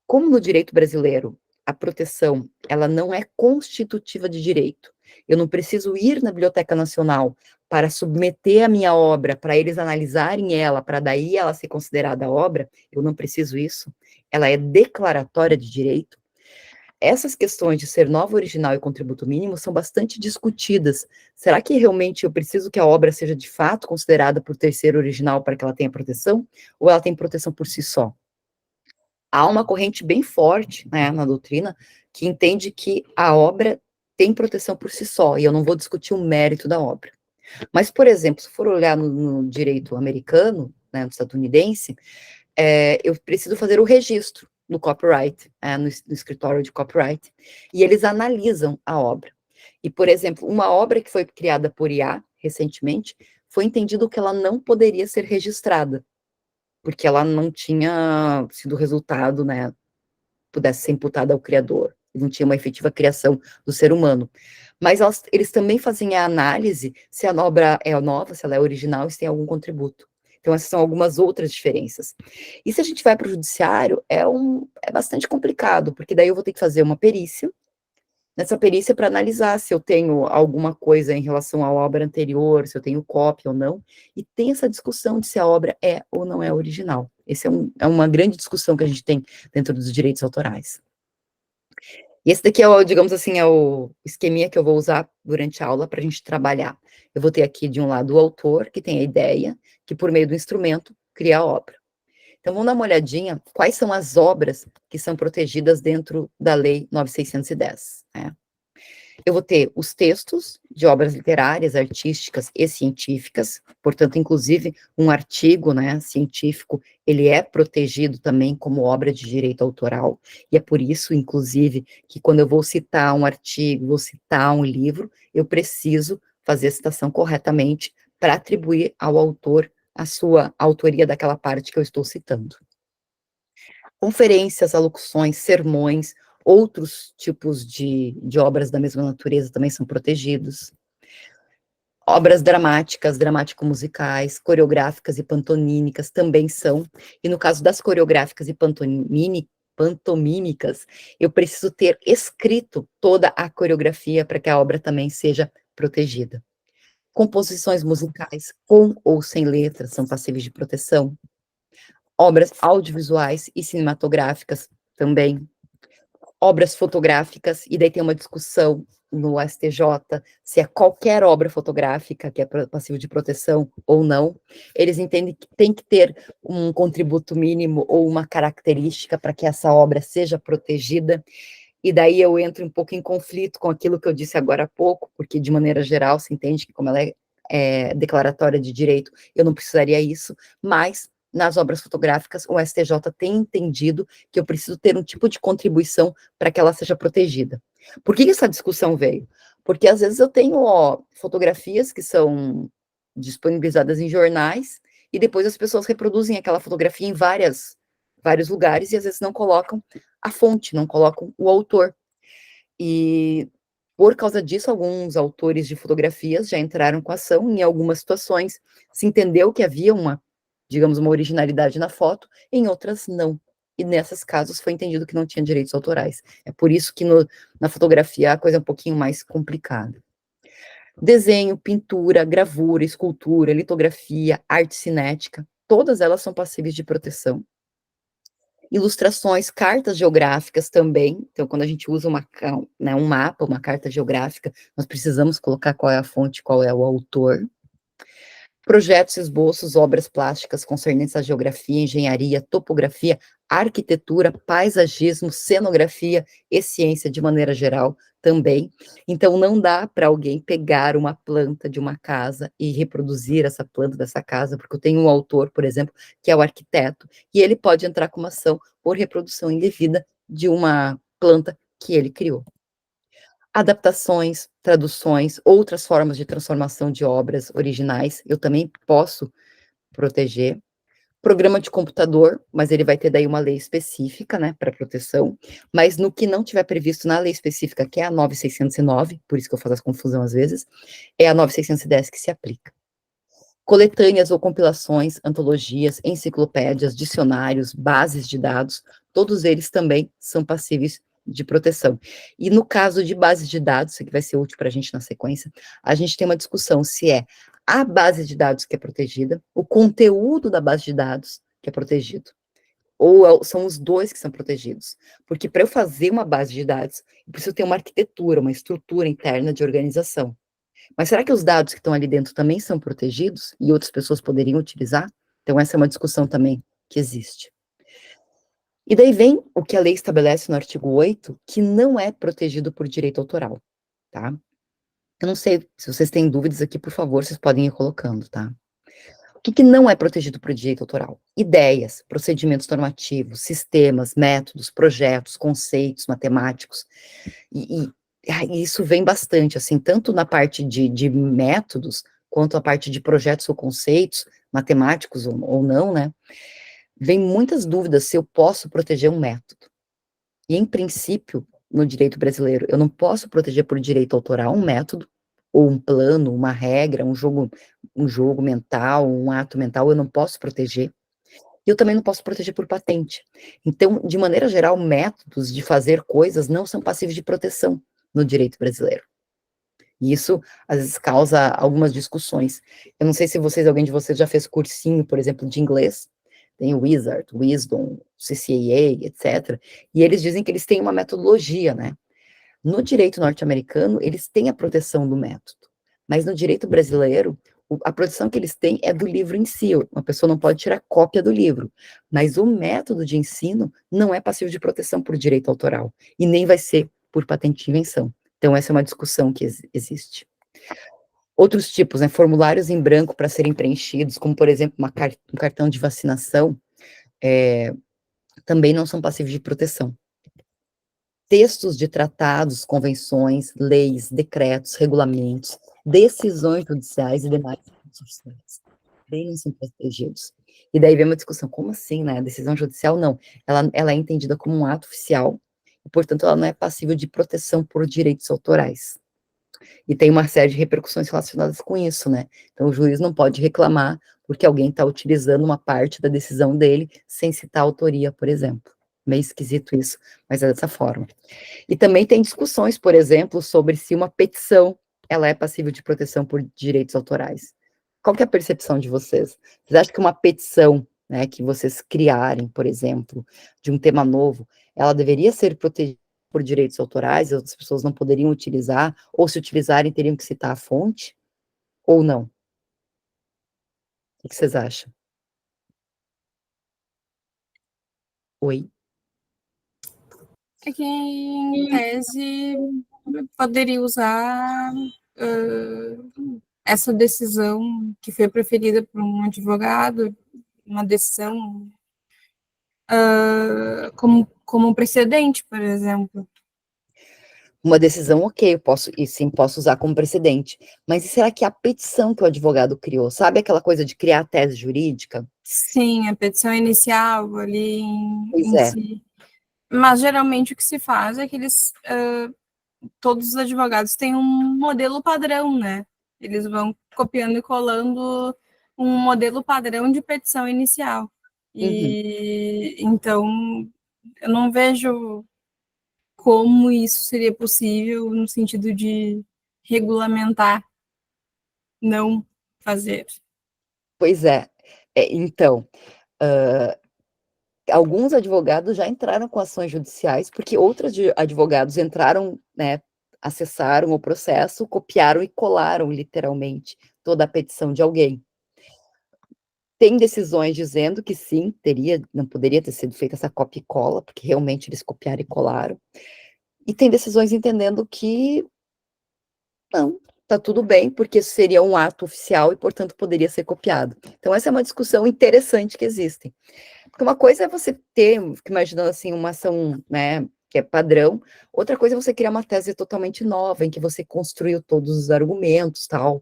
S1: Como no direito brasileiro, a proteção, ela não é constitutiva de direito, Eu não preciso ir na Biblioteca Nacional para submeter a minha obra, para eles analisarem ela, para daí ela ser considerada obra. Eu não preciso isso. Ela é declaratória de direito. Essas questões de ser nova original e contributo mínimo são bastante discutidas. Será que realmente eu preciso que a obra seja de fato considerada por terceiro original para que ela tenha proteção? Ou ela tem proteção por si só? Há uma corrente bem forte, né, na doutrina que entende que a obra tem proteção por si só, e eu não vou discutir o mérito da obra. Mas, por exemplo, se for olhar no direito americano, né, no estadunidense, eu preciso fazer o registro no copyright, no escritório de copyright, e eles analisam a obra. E, por exemplo, uma obra que foi criada por IA, recentemente, foi entendido que ela não poderia ser registrada, porque ela não tinha sido resultado, né, pudesse ser imputada ao criador, não tinha uma efetiva criação do ser humano. Mas eles também fazem a análise se a obra é nova, se ela é original, e se tem algum contributo. Então, essas são algumas outras diferenças. E se a gente vai para o judiciário, é bastante complicado, porque daí eu vou ter que fazer uma perícia, nessa perícia para analisar se eu tenho alguma coisa em relação à obra anterior, se eu tenho cópia ou não, e tem essa discussão de se a obra é ou não é original. Essa é uma grande discussão que a gente tem dentro dos direitos autorais. E esse daqui digamos assim, é o esqueminha que eu vou usar durante a aula para a gente trabalhar. Eu vou ter aqui, de um lado, o autor, que tem a ideia, que por meio do instrumento, cria a obra. Então, vamos dar uma olhadinha quais são as obras que são protegidas dentro da Lei 9.610, né? Eu vou ter os textos de obras literárias, artísticas e científicas, portanto, inclusive, um artigo, né, científico, ele é protegido também como obra de direito autoral, e é por isso, inclusive, que quando eu vou citar um artigo, vou citar um livro, eu preciso fazer a citação corretamente para atribuir ao autor a sua autoria daquela parte que eu estou citando. Conferências, alocuções, sermões, outros tipos de obras da mesma natureza também são protegidos. Obras dramáticas, dramático-musicais, coreográficas e pantomímicas também são. E no caso das coreográficas e pantomímicas, eu preciso ter escrito toda a coreografia para que a obra também seja protegida. Composições musicais, com ou sem letras, são passíveis de proteção. Obras audiovisuais e cinematográficas também. Obras fotográficas, e daí tem uma discussão no STJ se é qualquer obra fotográfica que é passível de proteção ou não. Eles entendem que tem que ter um contributo mínimo ou uma característica para que essa obra seja protegida. E daí eu entro um pouco em conflito com aquilo que eu disse agora há pouco, porque de maneira geral se entende que como ela é declaratória de direito, eu não precisaria isso, mas nas obras fotográficas o STJ tem entendido que eu preciso ter um tipo de contribuição para que ela seja protegida. Por que essa discussão veio? Porque às vezes eu tenho fotografias que são disponibilizadas em jornais e depois as pessoas reproduzem aquela fotografia em vários lugares e às vezes não colocam a fonte, não colocam o autor. E por causa disso, alguns autores de fotografias já entraram com ação, em algumas situações se entendeu que havia digamos, uma originalidade na foto, em outras não. E nessas casos foi entendido que não tinha direitos autorais. É por isso que na fotografia a coisa é um pouquinho mais complicada. Desenho, pintura, gravura, escultura, litografia, arte cinética, todas elas são passíveis de proteção. Ilustrações, cartas geográficas também. Então, quando a gente usa um mapa, uma carta geográfica, nós precisamos colocar qual é a fonte, qual é o autor. Projetos, esboços, obras plásticas concernentes à geografia, engenharia, topografia, arquitetura, paisagismo, cenografia e ciência de maneira geral também. Então, não dá para alguém pegar uma planta de uma casa e reproduzir essa planta dessa casa, porque eu tenho um autor, por exemplo, que é o arquiteto, e ele pode entrar com uma ação por reprodução indevida de uma planta que ele criou. Adaptações, traduções, outras formas de transformação de obras originais, eu também posso proteger. Programa de computador, mas ele vai ter daí uma lei específica, né, para proteção, mas no que não tiver previsto na lei específica, que é a 9.609, por isso que eu faço essa confusão às vezes, é a 9.610 que se aplica. Coletâneas ou compilações, antologias, enciclopédias, dicionários, bases de dados, todos eles também são passíveis de proteção. E no caso de base de dados, isso aqui vai ser útil para a gente na sequência, a gente tem uma discussão se é a base de dados que é protegida, o conteúdo da base de dados que é protegido, ou são os dois que são protegidos. Porque para eu fazer uma base de dados, eu preciso ter uma arquitetura, uma estrutura interna de organização. Mas será que os dados que estão ali dentro também são protegidos e outras pessoas poderiam utilizar? Então, essa é uma discussão também que existe. E daí vem o que a lei estabelece no artigo 8, que não é protegido por direito autoral, tá? Eu não sei, se vocês têm dúvidas aqui, por favor, vocês podem ir colocando, tá? O que não é protegido por direito autoral? Ideias, procedimentos normativos, sistemas, métodos, projetos, conceitos matemáticos, e isso vem bastante, assim, tanto na parte de métodos, quanto a parte de projetos ou conceitos, matemáticos ou não, né? Vem muitas dúvidas se eu posso proteger um método. E, em princípio, no direito brasileiro, eu não posso proteger por direito autoral um método, ou um plano, uma regra, um jogo mental, um ato mental, eu não posso proteger. E eu também não posso proteger por patente. Então, de maneira geral, métodos de fazer coisas não são passíveis de proteção no direito brasileiro. E isso, às vezes, causa algumas discussões. Eu não sei se alguém de vocês já fez cursinho, por exemplo, de inglês, tem o Wizard, Wisdom, CCAA, etc. E eles dizem que eles têm uma metodologia, né? No direito norte-americano, eles têm a proteção do método, mas no direito brasileiro, a proteção que eles têm é do livro em si, uma pessoa não pode tirar cópia do livro, mas o método de ensino não é passível de proteção por direito autoral, e nem vai ser por patente de invenção. Então, essa é uma discussão que existe. Outros tipos, né, formulários em branco para serem preenchidos, como, por exemplo, um cartão de vacinação, também não são passíveis de proteção. Textos de tratados, convenções, leis, decretos, regulamentos, decisões judiciais e demais instituições também não são protegidos. E daí vem uma discussão, como assim, né? A decisão judicial, não. Ela é entendida como um ato oficial, e, portanto, ela não é passível de proteção por direitos autorais. E tem uma série de repercussões relacionadas com isso, né? Então, o juiz não pode reclamar porque alguém está utilizando uma parte da decisão dele sem citar a autoria, por exemplo. Meio esquisito isso, mas é dessa forma. E também tem discussões, por exemplo, sobre se uma petição ela é passível de proteção por direitos autorais. Qual que é a percepção de vocês? Vocês acham que uma petição, né, que vocês criarem, por exemplo, de um tema novo, ela deveria ser protegida por direitos autorais, outras pessoas não poderiam utilizar, ou se utilizarem, teriam que citar a fonte, ou não? O que vocês acham? Oi?
S2: É que, em tese, poderia usar essa decisão que foi preferida por um advogado, uma decisão como um precedente, por exemplo.
S1: Uma decisão, ok, posso usar como precedente. Mas e será que a petição que o advogado criou, sabe aquela coisa de criar a tese jurídica?
S2: Sim, a petição inicial ali
S1: Pois
S2: em
S1: é.
S2: si. Mas geralmente o que se faz é que todos os advogados têm um modelo padrão, né? Eles vão copiando e colando um modelo padrão de petição inicial.
S1: Uhum.
S2: E então eu não vejo como isso seria possível no sentido de regulamentar, não fazer.
S1: Pois é. Então, alguns advogados já entraram com ações judiciais, porque outros advogados entraram, né, acessaram o processo, copiaram e colaram, literalmente, toda a petição de alguém. Tem decisões dizendo que sim, não poderia ter sido feita essa copia e cola, porque realmente eles copiaram e colaram. E tem decisões entendendo que não, tá tudo bem, porque seria um ato oficial e, portanto, poderia ser copiado. Então, essa é uma discussão interessante que existe. Porque uma coisa é você ter, fico imaginando assim, uma ação, né, que é padrão, outra coisa é você criar uma tese totalmente nova, em que você construiu todos os argumentos, tal,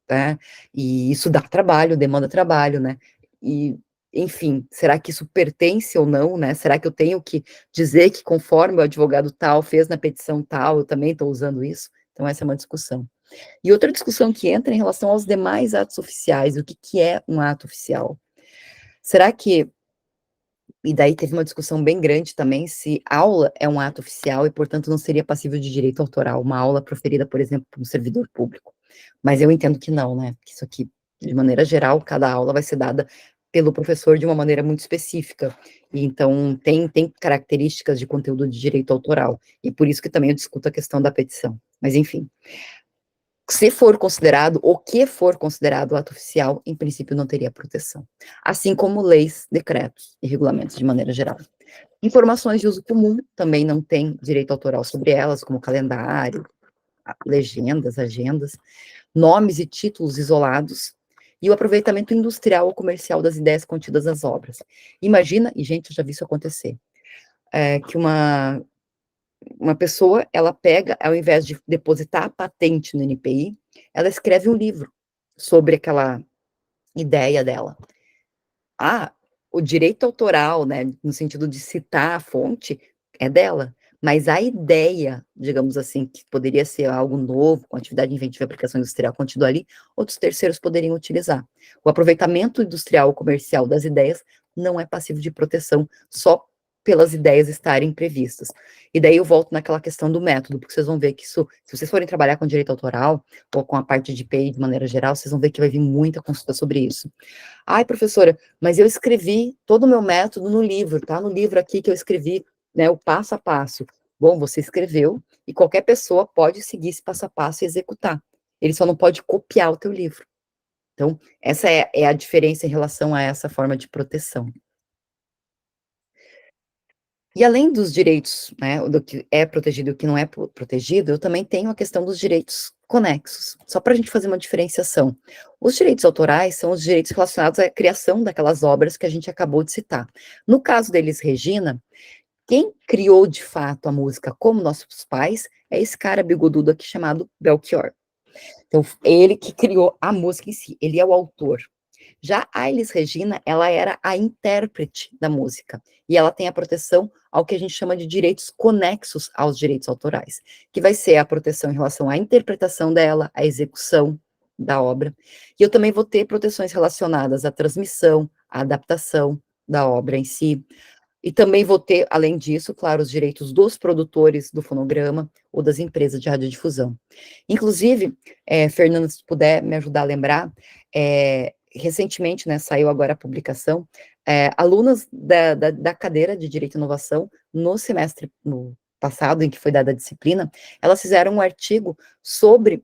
S1: né, e isso dá trabalho, demanda trabalho, né, e, enfim, será que isso pertence ou não, né, será que eu tenho que dizer que conforme o advogado tal fez na petição tal, eu também estou usando isso? Então, essa é uma discussão. E outra discussão que entra em relação aos demais atos oficiais, o que é um ato oficial? Será que E daí teve uma discussão bem grande também se aula é um ato oficial e, portanto, não seria passível de direito autoral, uma aula proferida, por exemplo, por um servidor público. Mas eu entendo que não, né? Que isso aqui, de maneira geral, cada aula vai ser dada pelo professor de uma maneira muito específica. E então tem características de conteúdo de direito autoral. E por isso que também eu discuto a questão da petição. Mas enfim, se for considerado, o que for considerado ato oficial, em princípio não teria proteção. Assim como leis, decretos e regulamentos de maneira geral. Informações de uso comum também não tem direito autoral sobre elas, como calendário, legendas, agendas, nomes e títulos isolados, e o aproveitamento industrial ou comercial das ideias contidas nas obras. Imagina, e gente, eu já vi isso acontecer, que uma pessoa, ela pega, ao invés de depositar a patente no NPI, ela escreve um livro sobre aquela ideia dela. Ah, o direito autoral, né, no sentido de citar a fonte, é dela, mas a ideia, digamos assim, que poderia ser algo novo, com atividade inventiva e aplicação industrial contida ali, outros terceiros poderiam utilizar. O aproveitamento industrial ou comercial das ideias não é passivo de proteção, só pelas ideias estarem previstas. E daí eu volto naquela questão do método, porque vocês vão ver que isso, se vocês forem trabalhar com direito autoral, ou com a parte de IPI de maneira geral, vocês vão ver que vai vir muita consulta sobre isso. Ai, professora, mas eu escrevi todo o meu método no livro, tá? No livro aqui que eu escrevi, né, o passo a passo. Bom, você escreveu e qualquer pessoa pode seguir esse passo a passo e executar. Ele só não pode copiar o teu livro. Então, essa é a diferença em relação a essa forma de proteção. E além dos direitos, né, do que é protegido e o que não é protegido, eu também tenho a questão dos direitos conexos, só para a gente fazer uma diferenciação. Os direitos autorais são os direitos relacionados à criação daquelas obras que a gente acabou de citar. No caso deles, Regina, quem criou de fato a música como nossos pais é esse cara bigodudo aqui chamado Belchior. Então, ele que criou a música em si, ele é o autor. Já a Elis Regina, ela era a intérprete da música, e ela tem a proteção ao que a gente chama de direitos conexos aos direitos autorais, que vai ser a proteção em relação à interpretação dela, à execução da obra, e eu também vou ter proteções relacionadas à transmissão, à adaptação da obra em si, e também vou ter, além disso, claro, os direitos dos produtores do fonograma ou das empresas de radiodifusão. Inclusive, Fernando, se puder me ajudar a lembrar, recentemente, né, saiu agora a publicação, alunas da cadeira de Direito e Inovação, no semestre no passado, em que foi dada a disciplina, elas fizeram um artigo sobre,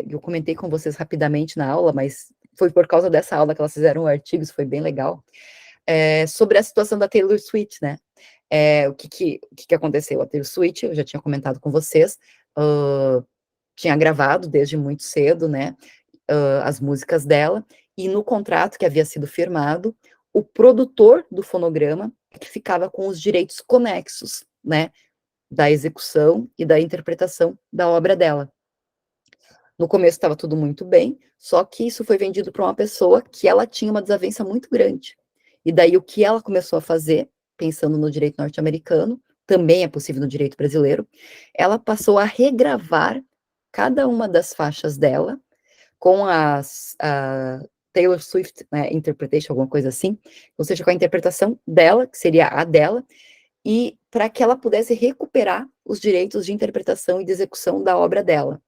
S1: eu comentei com vocês rapidamente na aula, mas foi por causa dessa aula que elas fizeram o artigo, isso foi bem legal, sobre a situação da Taylor Swift, né? O que aconteceu? A Taylor Swift, eu já tinha comentado com vocês, tinha gravado desde muito cedo, né, as músicas dela, e no contrato que havia sido firmado, o produtor do fonograma que ficava com os direitos conexos, né, da execução e da interpretação da obra dela. No começo estava tudo muito bem, só que isso foi vendido para uma pessoa que ela tinha uma desavença muito grande. E daí o que ela começou a fazer, pensando no direito norte-americano, também é possível no direito brasileiro, ela passou a regravar cada uma das faixas dela com a Taylor Swift, né, Interpretation, alguma coisa assim, ou seja, com a interpretação dela, que seria a dela, e para que ela pudesse recuperar os direitos de interpretação e de execução da obra dela.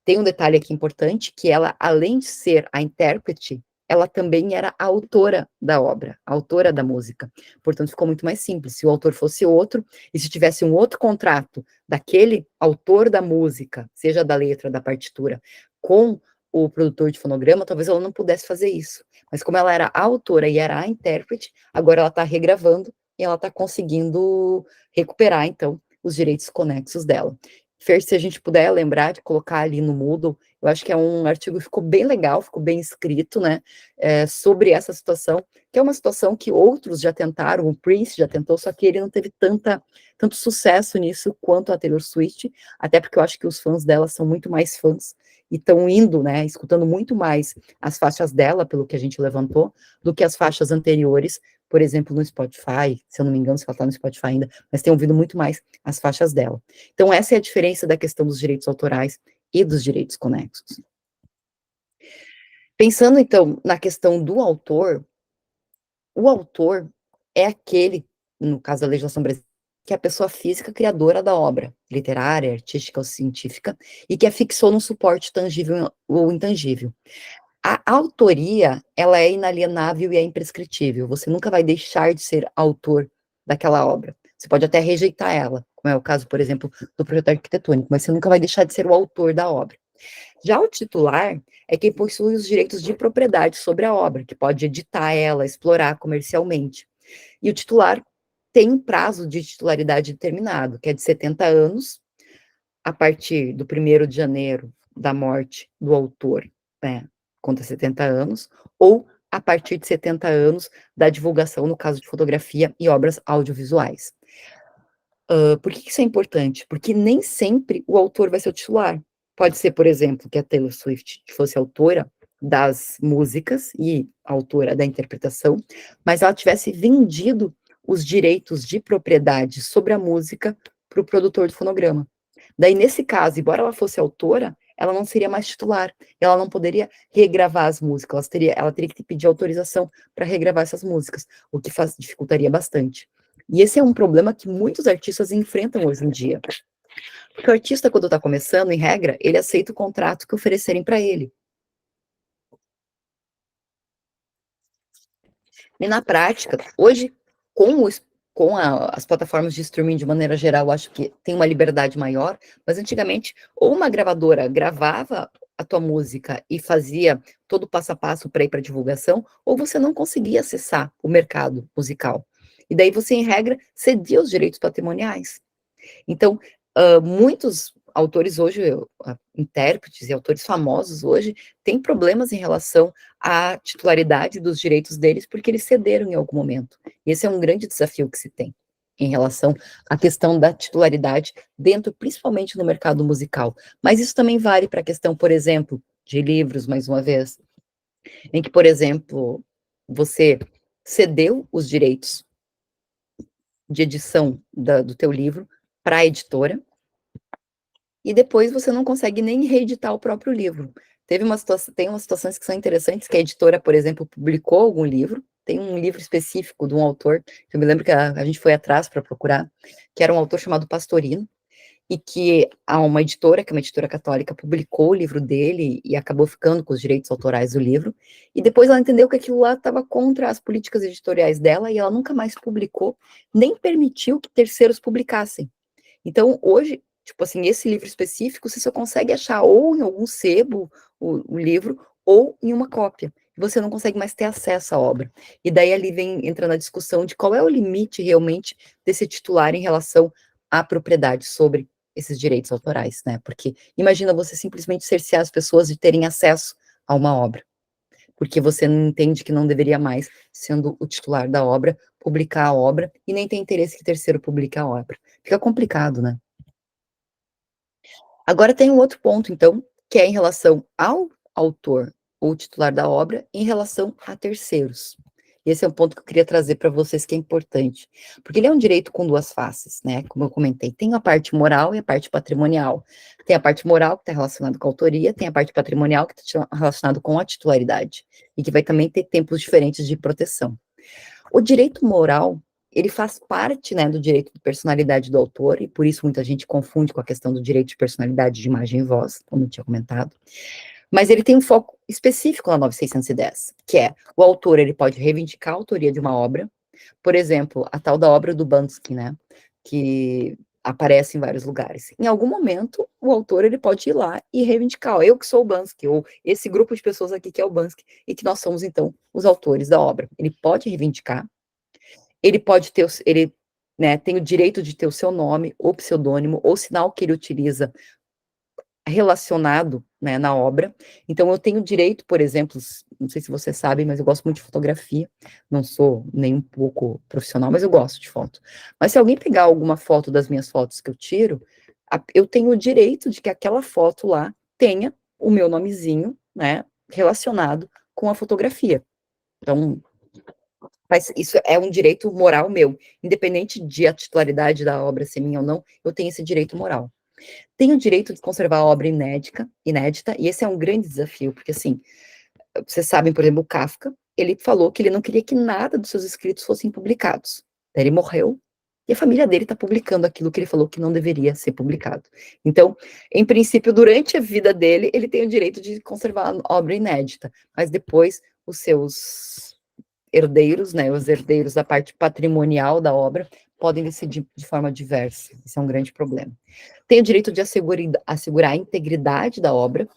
S1: Tem um detalhe aqui importante, que ela, além de ser a intérprete, ela também era a autora da obra, a autora da música. Portanto, ficou muito mais simples. Se o autor fosse outro, e se tivesse um outro contrato daquele autor da música, seja da letra, da partitura, com o produtor de fonograma, talvez ela não pudesse fazer isso. Mas como ela era a autora e era a intérprete, agora ela está regravando e ela está conseguindo recuperar, então, os direitos conexos dela. Fer, se a gente puder lembrar de colocar ali no Moodle, eu acho que é um artigo que ficou bem legal, ficou bem escrito, né, sobre essa situação, que é uma situação que outros já tentaram, o Prince já tentou, só que ele não teve tanto sucesso nisso quanto a Taylor Swift, até porque eu acho que os fãs dela são muito mais fãs, e estão indo, né, escutando muito mais as faixas dela, pelo que a gente levantou, do que as faixas anteriores, por exemplo, no Spotify, se eu não me engano, se ela está no Spotify ainda, mas tem ouvido muito mais as faixas dela. Então, essa é a diferença da questão dos direitos autorais e dos direitos conexos. Pensando, então, na questão do autor, o autor é aquele, no caso da legislação brasileira, que é a pessoa física criadora da obra, literária, artística ou científica, e que a fixou num suporte tangível ou intangível. A autoria, ela é inalienável e é imprescritível. Você nunca vai deixar de ser autor daquela obra. Você pode até rejeitar ela, como é o caso, por exemplo, do projeto arquitetônico, mas você nunca vai deixar de ser o autor da obra. Já o titular é quem possui os direitos de propriedade sobre a obra, que pode editar ela, explorar comercialmente. E o titular tem um prazo de titularidade determinado, que é de 70 anos, a partir do 1º de janeiro da morte do autor, né, conta 70 anos, ou a partir de 70 anos da divulgação, no caso de fotografia e obras audiovisuais. Por que isso é importante? Porque nem sempre o autor vai ser o titular. Pode ser, por exemplo, que a Taylor Swift fosse autora das músicas e autora da interpretação, mas ela tivesse vendido os direitos de propriedade sobre a música para o produtor do fonograma. Daí, nesse caso, embora ela fosse autora, ela não seria mais titular, ela não poderia regravar as músicas, ela teria que pedir autorização para regravar essas músicas, o que dificultaria bastante. E esse é um problema que muitos artistas enfrentam hoje em dia. Porque o artista, quando está começando, em regra, ele aceita o contrato que oferecerem para ele. E na prática, hoje, as plataformas de streaming de maneira geral, eu acho que tem uma liberdade maior, mas antigamente, ou uma gravadora gravava a tua música e fazia todo o passo a passo para ir para divulgação, ou você não conseguia acessar o mercado musical. E daí você, em regra, cedia os direitos patrimoniais. Então, muitos autores hoje, intérpretes e autores famosos hoje, têm problemas em relação à titularidade dos direitos deles, porque eles cederam em algum momento. Esse é um grande desafio que se tem em relação à questão da titularidade dentro, principalmente no mercado musical. Mas isso também vale para a questão, por exemplo, de livros, mais uma vez, em que, por exemplo, você cedeu os direitos de edição do teu livro para a editora, e depois você não consegue nem reeditar o próprio livro. Tem umas situações que são interessantes, que a editora, por exemplo, publicou algum livro, tem um livro específico de um autor, que eu me lembro que a gente foi atrás para procurar, que era um autor chamado Pastorino, e que uma editora, que é uma editora católica, publicou o livro dele e acabou ficando com os direitos autorais do livro, e depois ela entendeu que aquilo lá estava contra as políticas editoriais dela, e ela nunca mais publicou, nem permitiu que terceiros publicassem. Então, hoje, tipo assim, esse livro específico, você só consegue achar ou em algum sebo, o livro, ou em uma cópia. Você não consegue mais ter acesso à obra. E daí ali entra na discussão de qual é o limite realmente desse titular em relação à propriedade sobre esses direitos autorais, né? Porque imagina você simplesmente cercear as pessoas de terem acesso a uma obra, porque você não entende que não deveria mais, sendo o titular da obra, publicar a obra, e nem tem interesse que terceiro publique a obra. Fica complicado, né? Agora tem um outro ponto, então, que é em relação ao autor ou titular da obra, em relação a terceiros. Esse é um ponto que eu queria trazer para vocês, que é importante, porque ele é um direito com duas faces, né? Como eu comentei, tem a parte moral e a parte patrimonial. Tem a parte moral, que está relacionada com a autoria, tem a parte patrimonial, que está relacionada com a titularidade, e que vai também ter tempos diferentes de proteção. O direito moral, ele faz parte, né, do direito de personalidade do autor, e por isso muita gente confunde com a questão do direito de personalidade de imagem e voz, como eu tinha comentado. Mas ele tem um foco específico na 9610, que é o autor, ele pode reivindicar a autoria de uma obra, por exemplo, a tal da obra do Bansky, né, que aparece em vários lugares. Em algum momento, o autor, ele pode ir lá e reivindicar, ó, eu que sou o Bansky, ou esse grupo de pessoas aqui que é o Bansky, e que nós somos, então, os autores da obra. Ele pode reivindicar, ele pode ter, ele, né, tem o direito de ter o seu nome, ou pseudônimo, ou sinal que ele utiliza relacionado, né, na obra. Então, eu tenho direito, por exemplo, não sei se vocês sabem, mas eu gosto muito de fotografia, não sou nem um pouco profissional, mas eu gosto de foto. Mas se alguém pegar alguma foto das minhas fotos que eu tiro, eu tenho o direito de que aquela foto lá tenha o meu nomezinho, né, relacionado com a fotografia. Então, isso é um direito moral meu, independente de a titularidade da obra ser minha ou não, eu tenho esse direito moral. Tem o direito de conservar a obra inédita, e esse é um grande desafio, porque assim, vocês sabem, por exemplo, o Kafka, ele falou que ele não queria que nada dos seus escritos fossem publicados. Daí ele morreu, e a família dele está publicando aquilo que ele falou que não deveria ser publicado. Então, em princípio, durante a vida dele, ele tem o direito de conservar a obra inédita, mas depois os seus herdeiros, né, os herdeiros da parte patrimonial da obra, podem decidir de forma diversa. Isso é um grande problema. Tem o direito de assegurar a integridade da obra,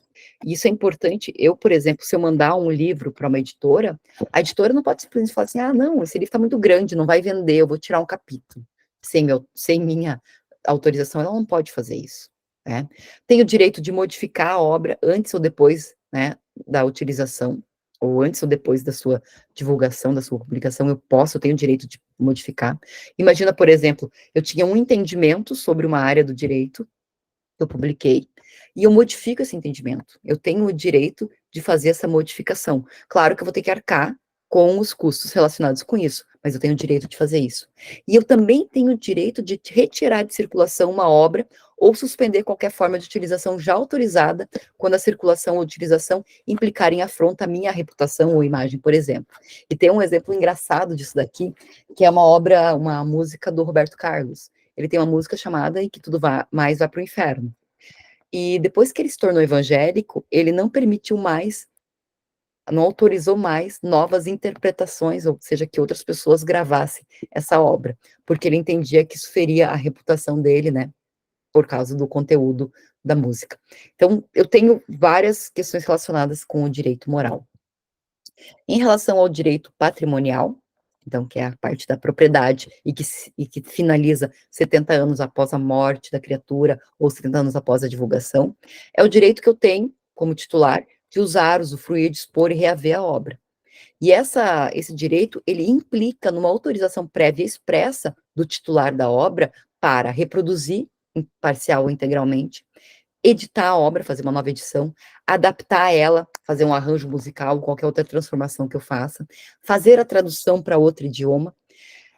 S1: e isso é importante. Eu, por exemplo, se eu mandar um livro para uma editora, a editora não pode simplesmente falar assim, não, esse livro está muito grande, não vai vender, eu vou tirar um capítulo. Sem minha autorização, ela não pode fazer isso. Né? Tem o direito de modificar a obra antes ou depois, né, da utilização, ou antes ou depois da sua divulgação, da sua publicação, eu tenho o direito de modificar. Imagina, por exemplo, eu tinha um entendimento sobre uma área do direito, eu publiquei, e eu modifico esse entendimento. Eu tenho o direito de fazer essa modificação. Claro que eu vou ter que arcar com os custos relacionados com isso, mas eu tenho o direito de fazer isso. E eu também tenho o direito de retirar de circulação uma obra ou suspender qualquer forma de utilização já autorizada quando a circulação ou utilização implicar em afronta à minha reputação ou imagem, por exemplo. E tem um exemplo engraçado disso daqui, que é uma música do Roberto Carlos. Ele tem uma música chamada E Que Tudo Mais Vai para o Inferno. E depois que ele se tornou evangélico, ele não permitiu mais, não autorizou mais novas interpretações, ou seja, que outras pessoas gravassem essa obra, porque ele entendia que isso feria a reputação dele, né, por causa do conteúdo da música. Então, eu tenho várias questões relacionadas com o direito moral. Em relação ao direito patrimonial, então, que é a parte da propriedade, e que finaliza 70 anos após a morte da criatura, ou 70 anos após a divulgação, é o direito que eu tenho, como titular, de usar, usufruir, dispor e reaver a obra. E esse direito, ele implica numa autorização prévia expressa do titular da obra para reproduzir, parcial ou integralmente, editar a obra, fazer uma nova edição, adaptar ela, fazer um arranjo musical, qualquer outra transformação que eu faça, fazer a tradução para outro idioma,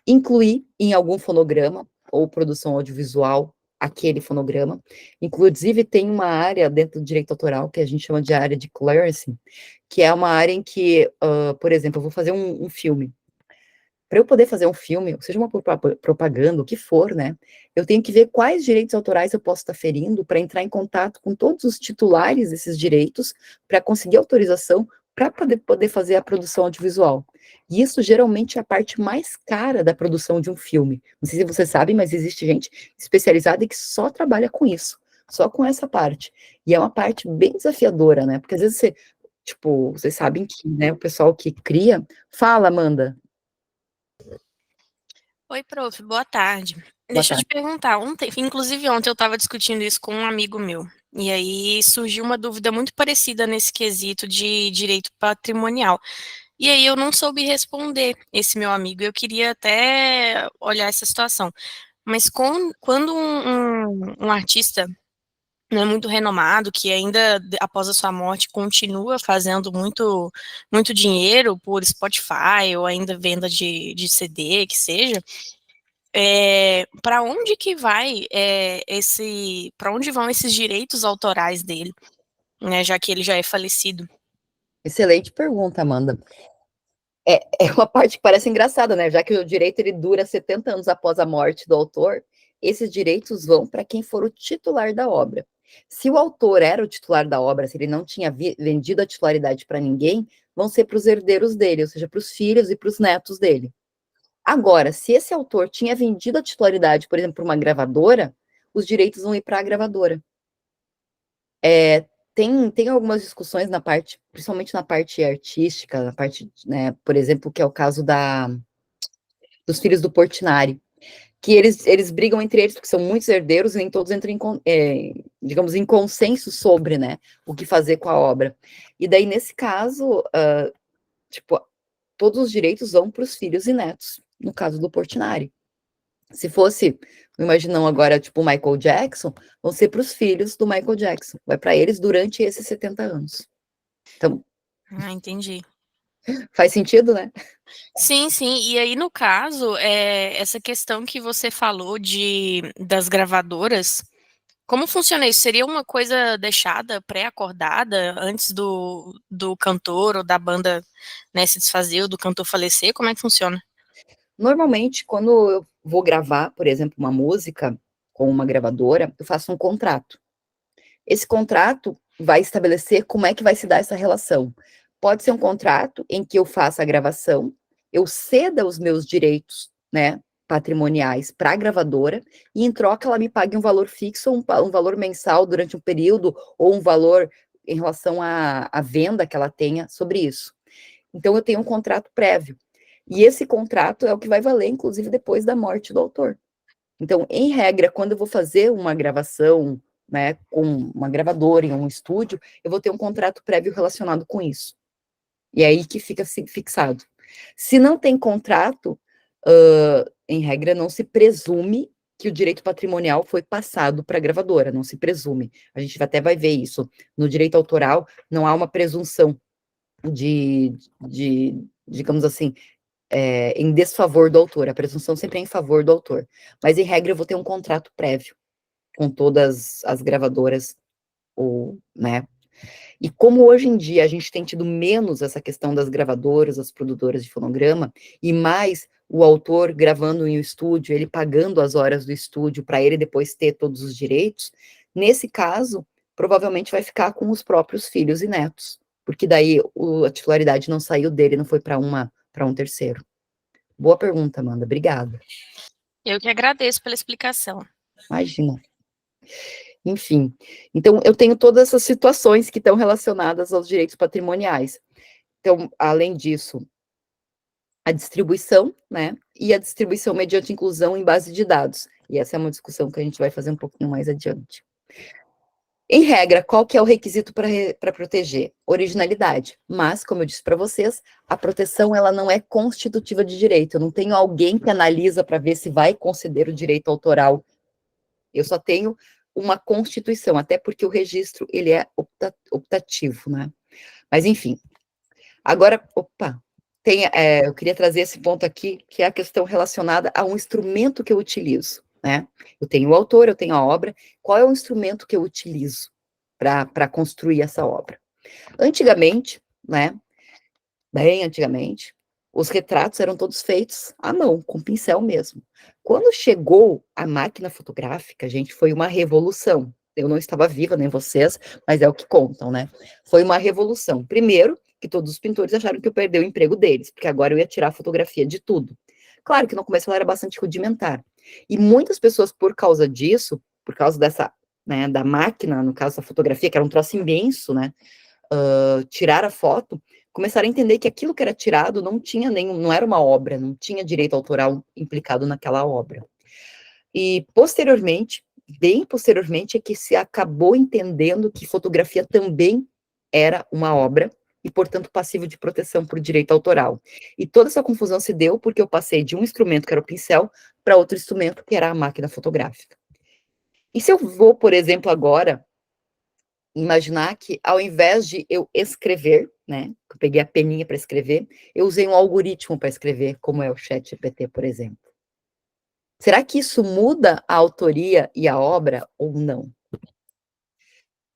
S1: incluir em algum fonograma ou produção audiovisual aquele fonograma. Inclusive, tem uma área dentro do direito autoral que a gente chama de área de clearance, que é uma área em que, por exemplo, eu vou fazer um filme. Para eu poder fazer um filme, seja uma propaganda, o que for, né? Eu tenho que ver quais direitos autorais eu posso estar ferindo para entrar em contato com todos os titulares desses direitos para conseguir autorização para poder fazer a produção audiovisual. E isso geralmente é a parte mais cara da produção de um filme. Não sei se você sabe, mas existe gente especializada e que só trabalha com isso, só com essa parte. E é uma parte bem desafiadora, né? Porque às vezes vocês sabem que, né, o pessoal que cria, fala, Amanda.
S3: Oi, prof, boa tarde.
S1: Boa
S3: Deixa eu
S1: tarde.
S3: te perguntar, inclusive ontem eu estava discutindo isso com um amigo meu, e aí surgiu uma dúvida muito parecida nesse quesito de direito patrimonial. E aí eu não soube responder esse meu amigo, eu queria até olhar essa situação. Mas quando um artista, né, muito renomado, que ainda após a sua morte continua fazendo muito, muito dinheiro por Spotify ou ainda venda de CD, que seja, para onde que vai para onde vão esses direitos autorais dele, né, já que ele já é falecido?
S1: Excelente pergunta, Amanda. É uma parte que parece engraçada, né? Já que o direito ele dura 70 anos após a morte do autor, esses direitos vão para quem for o titular da obra. Se o autor era o titular da obra, se ele não tinha vendido a titularidade para ninguém, vão ser para os herdeiros dele, ou seja, para os filhos e para os netos dele. Agora, se esse autor tinha vendido a titularidade, por exemplo, para uma gravadora, os direitos vão ir para a gravadora. Tem algumas discussões na parte, principalmente na parte artística, na parte, né, por exemplo, que é o caso dos filhos do Portinari, que eles brigam entre eles, porque são muitos herdeiros, e nem todos entram digamos, em consenso sobre, né, o que fazer com a obra. E daí, nesse caso, todos os direitos vão para os filhos e netos, no caso do Portinari. Se fosse, imaginão agora, tipo, o Michael Jackson, vão ser para os filhos do Michael Jackson. Vai para eles durante esses 70 anos. Então,
S3: Entendi.
S1: Faz sentido, né?
S3: Sim, sim. E aí, no caso, essa questão que você falou das gravadoras, Como funciona isso? Seria uma coisa deixada, pré-acordada, antes do cantor ou da banda, né, se desfazer ou do cantor falecer? Como é que funciona?
S1: Normalmente, quando eu vou gravar, por exemplo, uma música com uma gravadora, eu faço um contrato. Esse contrato vai estabelecer como é que vai se dar essa relação. Pode ser um contrato em que eu faça a gravação, eu ceda os meus direitos, né, patrimoniais para a gravadora, e em troca ela me pague um valor fixo, um valor mensal durante um período, ou um valor em relação à venda que ela tenha sobre isso. Então, eu tenho um contrato prévio. E esse contrato é o que vai valer, inclusive, depois da morte do autor. Então, em regra, quando eu vou fazer uma gravação, né, com uma gravadora em um estúdio, eu vou ter um contrato prévio relacionado com isso. E é aí que fica fixado. Se não tem contrato, em regra, não se presume que o direito patrimonial foi passado para a gravadora, não se presume. A gente até vai ver isso. No direito autoral, não há uma presunção digamos assim, em desfavor do autor. A presunção sempre é em favor do autor. Mas, em regra, eu vou ter um contrato prévio com todas as gravadoras, ou, né? E como hoje em dia a gente tem tido menos essa questão das gravadoras, das produtoras de fonograma, e mais o autor gravando em um estúdio, ele pagando as horas do estúdio para ele depois ter todos os direitos, nesse caso, provavelmente vai ficar com os próprios filhos e netos, porque daí a titularidade não saiu dele, não foi para um terceiro. Boa pergunta, Amanda, obrigada.
S3: Eu que agradeço pela explicação.
S1: Imagina. Enfim, então eu tenho todas essas situações que estão relacionadas aos direitos patrimoniais. Então, além disso, a distribuição, né, e a distribuição mediante inclusão em base de dados. E essa é uma discussão que a gente vai fazer um pouquinho mais adiante. Em regra, qual que é o requisito para proteger? Originalidade. Mas, como eu disse para vocês, a proteção ela não é constitutiva de direito. Eu não tenho alguém que analisa para ver se vai conceder o direito autoral. Eu só tenho uma constituição, até porque o registro ele é optativo, né? Mas, enfim. Agora, eu queria trazer esse ponto aqui, que é a questão relacionada a um instrumento que eu utilizo, né? Eu tenho o autor, eu tenho a obra, qual é o instrumento que eu utilizo para construir essa obra? Antigamente, né, bem antigamente, os retratos eram todos feitos à mão, com pincel mesmo. Quando chegou a máquina fotográfica, gente, foi uma revolução. Eu não estava viva, nem vocês, mas é o que contam, né? Foi uma revolução. Primeiro, que todos os pintores acharam que eu perdi o emprego deles, porque agora eu ia tirar a fotografia de tudo. Claro que no começo ela era bastante rudimentar. E muitas pessoas, por causa disso, por causa dessa, né, da máquina, no caso da fotografia, que era um troço imenso, né? Tirar a foto, começaram a entender que aquilo que era tirado não era uma obra, não tinha direito autoral implicado naquela obra. E posteriormente, bem posteriormente, é que se acabou entendendo que fotografia também era uma obra e, portanto, passível de proteção por direito autoral. E toda essa confusão se deu porque eu passei de um instrumento, que era o pincel, para outro instrumento, que era a máquina fotográfica. E se eu vou, por exemplo, agora imaginar que, ao invés de eu escrever, né, eu peguei a peninha para escrever, eu usei um algoritmo para escrever, como é o ChatGPT, por exemplo. Será que isso muda a autoria e a obra ou não?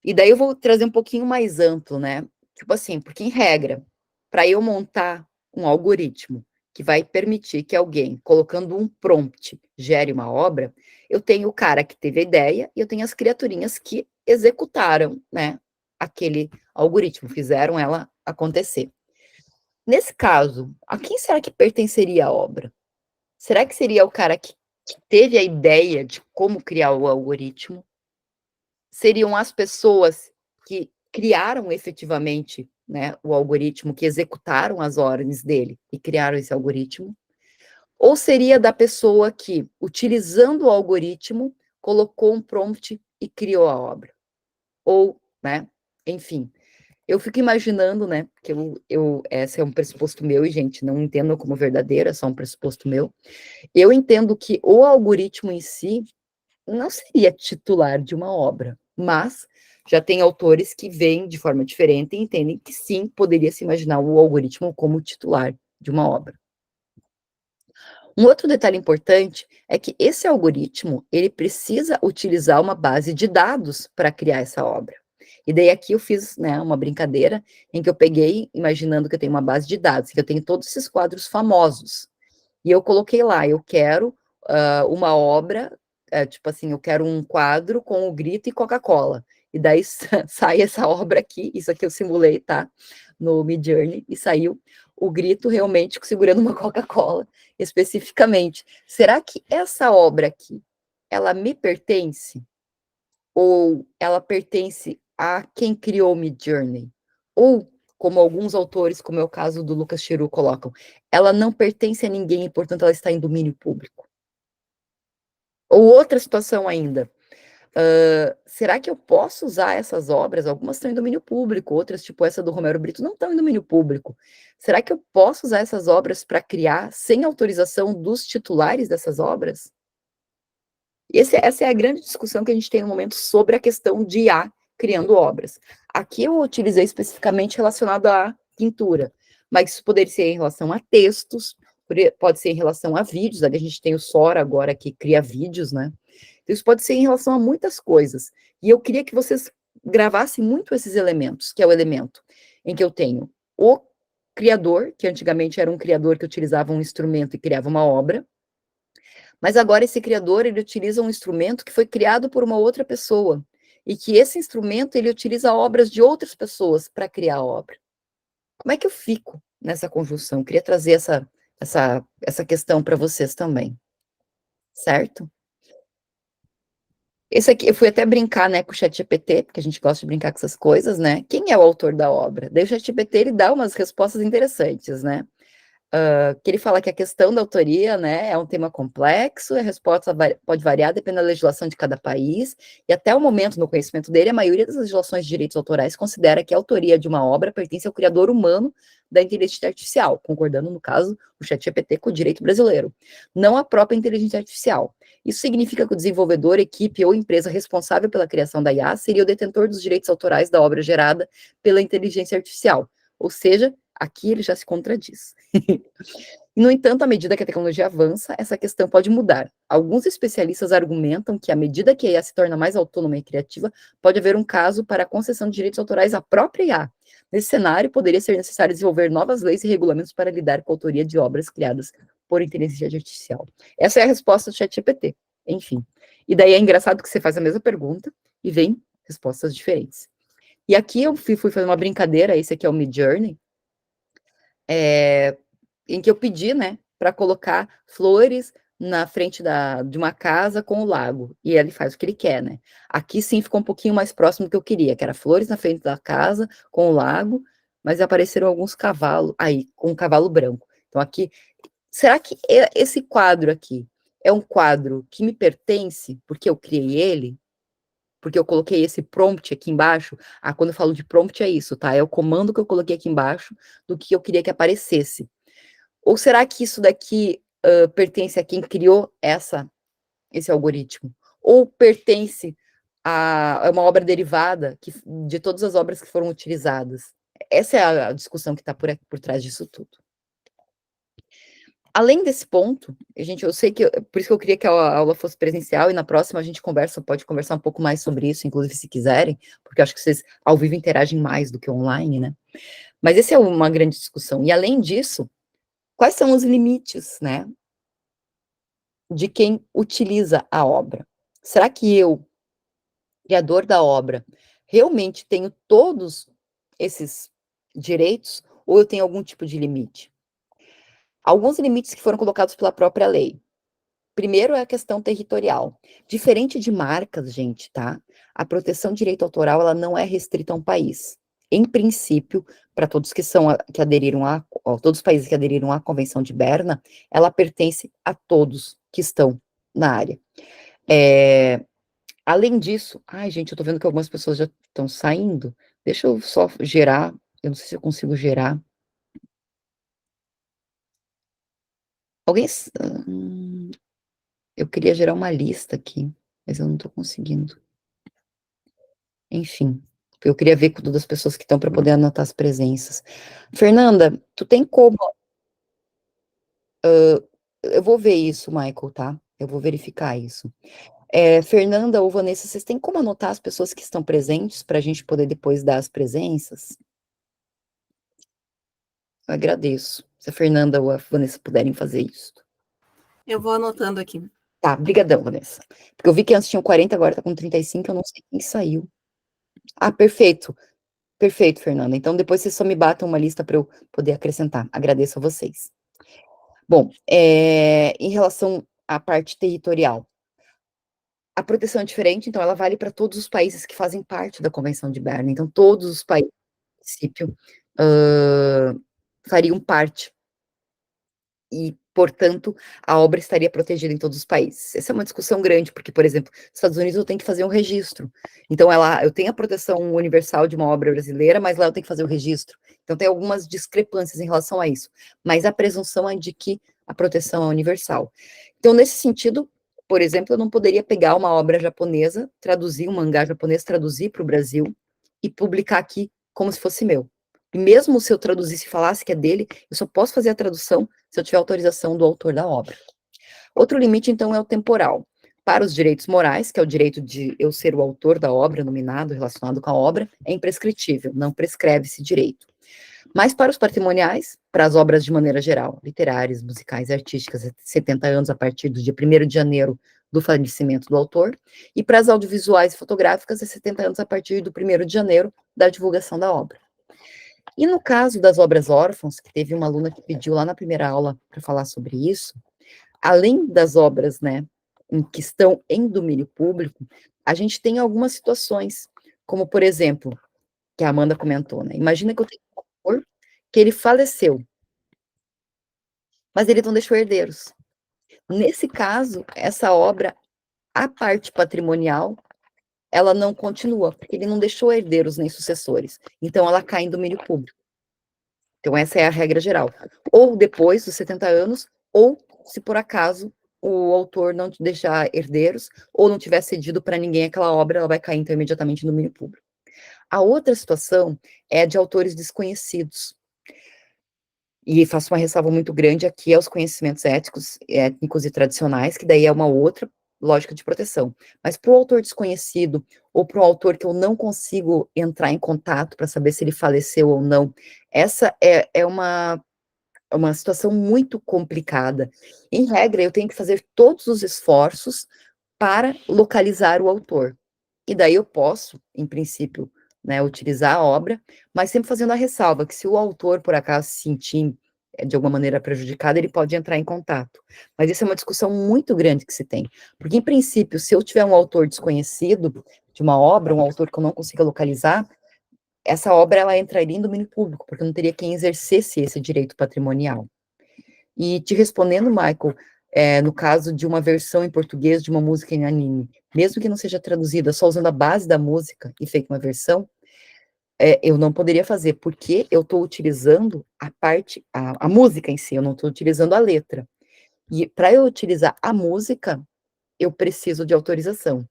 S1: E daí eu vou trazer um pouquinho mais amplo, né? Tipo assim, porque em regra, para eu montar um algoritmo que vai permitir que alguém, colocando um prompt, gere uma obra, eu tenho o cara que teve a ideia e eu tenho as criaturinhas que executaram, né, aquele algoritmo, fizeram ela acontecer. Nesse caso, a quem será que pertenceria a obra? Será que seria o cara que teve a ideia de como criar o algoritmo? Seriam as pessoas que criaram efetivamente, né, o algoritmo, que executaram as ordens dele e criaram esse algoritmo? Ou seria da pessoa que, utilizando o algoritmo, colocou um prompt e criou a obra? Ou, né, enfim, eu fico imaginando, né, que esse é um pressuposto meu, e, gente, não entendo como verdadeiro, é só um pressuposto meu. Eu entendo que o algoritmo em si não seria titular de uma obra, mas já tem autores que veem de forma diferente e entendem que sim, poderia se imaginar o algoritmo como titular de uma obra. Um outro detalhe importante é que esse algoritmo, ele precisa utilizar uma base de dados para criar essa obra. E daí aqui eu fiz, né, uma brincadeira em que eu peguei, imaginando que eu tenho uma base de dados, que eu tenho todos esses quadros famosos. E eu coloquei lá, eu quero uma obra, tipo assim, eu quero um quadro com o Grito e Coca-Cola. E daí sai essa obra aqui, isso aqui eu simulei, tá? No Midjourney, e saiu o Grito realmente segurando uma Coca-Cola, especificamente. Será que essa obra aqui, ela me pertence? Ou ela pertence a quem criou o Midjourney? Ou, como alguns autores, como é o caso do Lucas Chiru, colocam, ela não pertence a ninguém e, portanto, ela está em domínio público. Ou outra situação ainda, será que eu posso usar essas obras? Algumas estão em domínio público, outras, tipo essa do Romero Brito, não estão em domínio público. Será que eu posso usar essas obras para criar sem autorização dos titulares dessas obras? Essa é a grande discussão que a gente tem no momento sobre a questão de IA criando obras. Aqui eu utilizei especificamente relacionado à pintura, mas isso poderia ser em relação a textos, pode ser em relação a vídeos, a gente tem o Sora agora que cria vídeos, né? Então, isso pode ser em relação a muitas coisas. E eu queria que vocês gravassem muito esses elementos, que é o elemento em que eu tenho o criador, que antigamente era um criador que utilizava um instrumento e criava uma obra, mas agora esse criador, ele utiliza um instrumento que foi criado por uma outra pessoa, e que esse instrumento, ele utiliza obras de outras pessoas para criar a obra. Como é que eu fico nessa conjunção? Eu queria trazer essa questão para vocês também, certo? Esse aqui, eu fui até brincar, né, com o ChatGPT, porque a gente gosta de brincar com essas coisas, né? Quem é o autor da obra? Daí o ChatGPT, ele dá umas respostas interessantes, né? Que ele fala que a questão da autoria, né, é um tema complexo, a resposta pode variar dependendo da legislação de cada país, e até o momento, no conhecimento dele, a maioria das legislações de direitos autorais considera que a autoria de uma obra pertence ao criador humano da inteligência artificial, concordando, no caso, o ChatGPT com o direito brasileiro, não a própria inteligência artificial. Isso significa que o desenvolvedor, equipe ou empresa responsável pela criação da IA seria o detentor dos direitos autorais da obra gerada pela inteligência artificial, ou seja, aqui ele já se contradiz. No entanto, à medida que a tecnologia avança, essa questão pode mudar. Alguns especialistas argumentam que, à medida que a IA se torna mais autônoma e criativa, pode haver um caso para a concessão de direitos autorais à própria IA. Nesse cenário, poderia ser necessário desenvolver novas leis e regulamentos para lidar com a autoria de obras criadas por inteligência artificial. Essa é a resposta do ChatGPT. Enfim. E daí é engraçado que você faz a mesma pergunta e vem respostas diferentes. E aqui eu fui fazer uma brincadeira, esse aqui é o Midjourney, em que eu pedi, né, para colocar flores na frente de uma casa com o lago, e ele faz o que ele quer, né. Aqui sim ficou um pouquinho mais próximo do que eu queria, que era flores na frente da casa com o lago, mas apareceram alguns cavalos, aí, com um cavalo branco. Então aqui, será que esse quadro aqui é um quadro que me pertence, porque eu criei ele? Porque eu coloquei esse prompt aqui embaixo? Quando eu falo de prompt é isso, tá? É o comando que eu coloquei aqui embaixo do que eu queria que aparecesse. Ou será que isso daqui pertence a quem criou esse algoritmo? Ou pertence a uma obra derivada de todas as obras que foram utilizadas? Essa é a discussão que está por trás disso tudo. Além desse ponto, eu sei que, por isso que eu queria que a aula fosse presencial, e na próxima a gente pode conversar um pouco mais sobre isso, inclusive se quiserem, porque eu acho que vocês ao vivo interagem mais do que online, né? Mas essa é uma grande discussão. E além disso, quais são os limites, né, de quem utiliza a obra? Será que eu, criador da obra, realmente tenho todos esses direitos, ou eu tenho algum tipo de limite? Alguns limites que foram colocados pela própria lei. Primeiro é a questão territorial. Diferente de marcas, gente, tá? A proteção de direito autoral, ela não é restrita a um país. Em princípio, para todos que aderiram todos os países que aderiram à Convenção de Berna, ela pertence a todos que estão na área. Além disso, ai, gente, eu tô vendo que algumas pessoas já estão saindo. Deixa eu só gerar, eu não sei se eu consigo gerar. Alguém. Eu queria gerar uma lista aqui, mas eu não tô conseguindo. Enfim, eu queria ver com todas as pessoas que estão para poder anotar as presenças. Fernanda, tu tem como Eu vou ver isso, Michael, tá? Eu vou verificar isso. Fernanda ou Vanessa, vocês têm como anotar as pessoas que estão presentes para a gente poder depois dar as presenças? Eu agradeço. Se a Fernanda ou a Vanessa puderem fazer isso.
S4: Eu vou anotando aqui.
S1: Tá, brigadão, Vanessa. Porque eu vi que antes tinham 40, agora tá com 35, eu não sei quem saiu. Ah, perfeito. Perfeito, Fernanda. Então, depois vocês só me batam uma lista para eu poder acrescentar. Agradeço a vocês. Bom, em relação à parte territorial, a proteção é diferente, então ela vale para todos os países que fazem parte da Convenção de Berna. Então, todos os países do princípio fariam parte e, portanto, a obra estaria protegida em todos os países. Essa é uma discussão grande, porque, por exemplo, nos Estados Unidos eu tenho que fazer um registro. Então, eu tenho a proteção universal de uma obra brasileira, mas lá eu tenho que fazer o registro. Então, tem algumas discrepâncias em relação a isso. Mas a presunção é de que a proteção é universal. Então, nesse sentido, por exemplo, eu não poderia pegar uma obra japonesa, traduzir um mangá japonês, traduzir para o Brasil e publicar aqui como se fosse meu. E mesmo se eu traduzisse e falasse que é dele, eu só posso fazer a tradução se eu tiver autorização do autor da obra. Outro limite, então, é o temporal. Para os direitos morais, que é o direito de eu ser o autor da obra, nominado, relacionado com a obra, é imprescritível, não prescreve esse direito. Mas para os patrimoniais, para as obras de maneira geral, literárias, musicais e artísticas, 70 anos a partir do dia 1º de janeiro do falecimento do autor, e para as audiovisuais e fotográficas, 70 anos a partir do 1º de janeiro da divulgação da obra. E no caso das obras órfãos, que teve uma aluna que pediu lá na primeira aula para falar sobre isso, além das obras, né, que estão em domínio público, a gente tem algumas situações, como, por exemplo, que a Amanda comentou, né, imagina que eu tenho um autor que ele faleceu, mas ele não deixou herdeiros. Nesse caso, essa obra, a parte patrimonial, ela não continua, porque ele não deixou herdeiros nem sucessores, então ela cai em domínio público. Então, essa é a regra geral. Ou depois dos 70 anos, ou se por acaso o autor não deixar herdeiros, ou não tiver cedido para ninguém aquela obra, ela vai cair então imediatamente no domínio público. A outra situação é a de autores desconhecidos. E faço uma ressalva muito grande aqui aos conhecimentos étnicos e tradicionais, que daí é uma outra lógica de proteção. Mas para o autor desconhecido, ou para o autor que eu não consigo entrar em contato para saber se ele faleceu ou não, essa é uma situação muito complicada. Em regra, eu tenho que fazer todos os esforços para localizar o autor. E daí eu posso, em princípio, né, utilizar a obra, mas sempre fazendo a ressalva que se o autor, por acaso, se sentir de alguma maneira prejudicado, ele pode entrar em contato. Mas isso é uma discussão muito grande que se tem. Porque, em princípio, se eu tiver um autor desconhecido de uma obra, um autor que eu não consiga localizar, essa obra, ela entraria em domínio público, porque não teria quem exercesse esse direito patrimonial. E te respondendo, Michael, no caso de uma versão em português de uma música em anime, mesmo que não seja traduzida, só usando a base da música e feita uma versão, eu não poderia fazer, porque eu estou utilizando a música em si, eu não estou utilizando a letra. E para eu utilizar a música, eu preciso de autorização.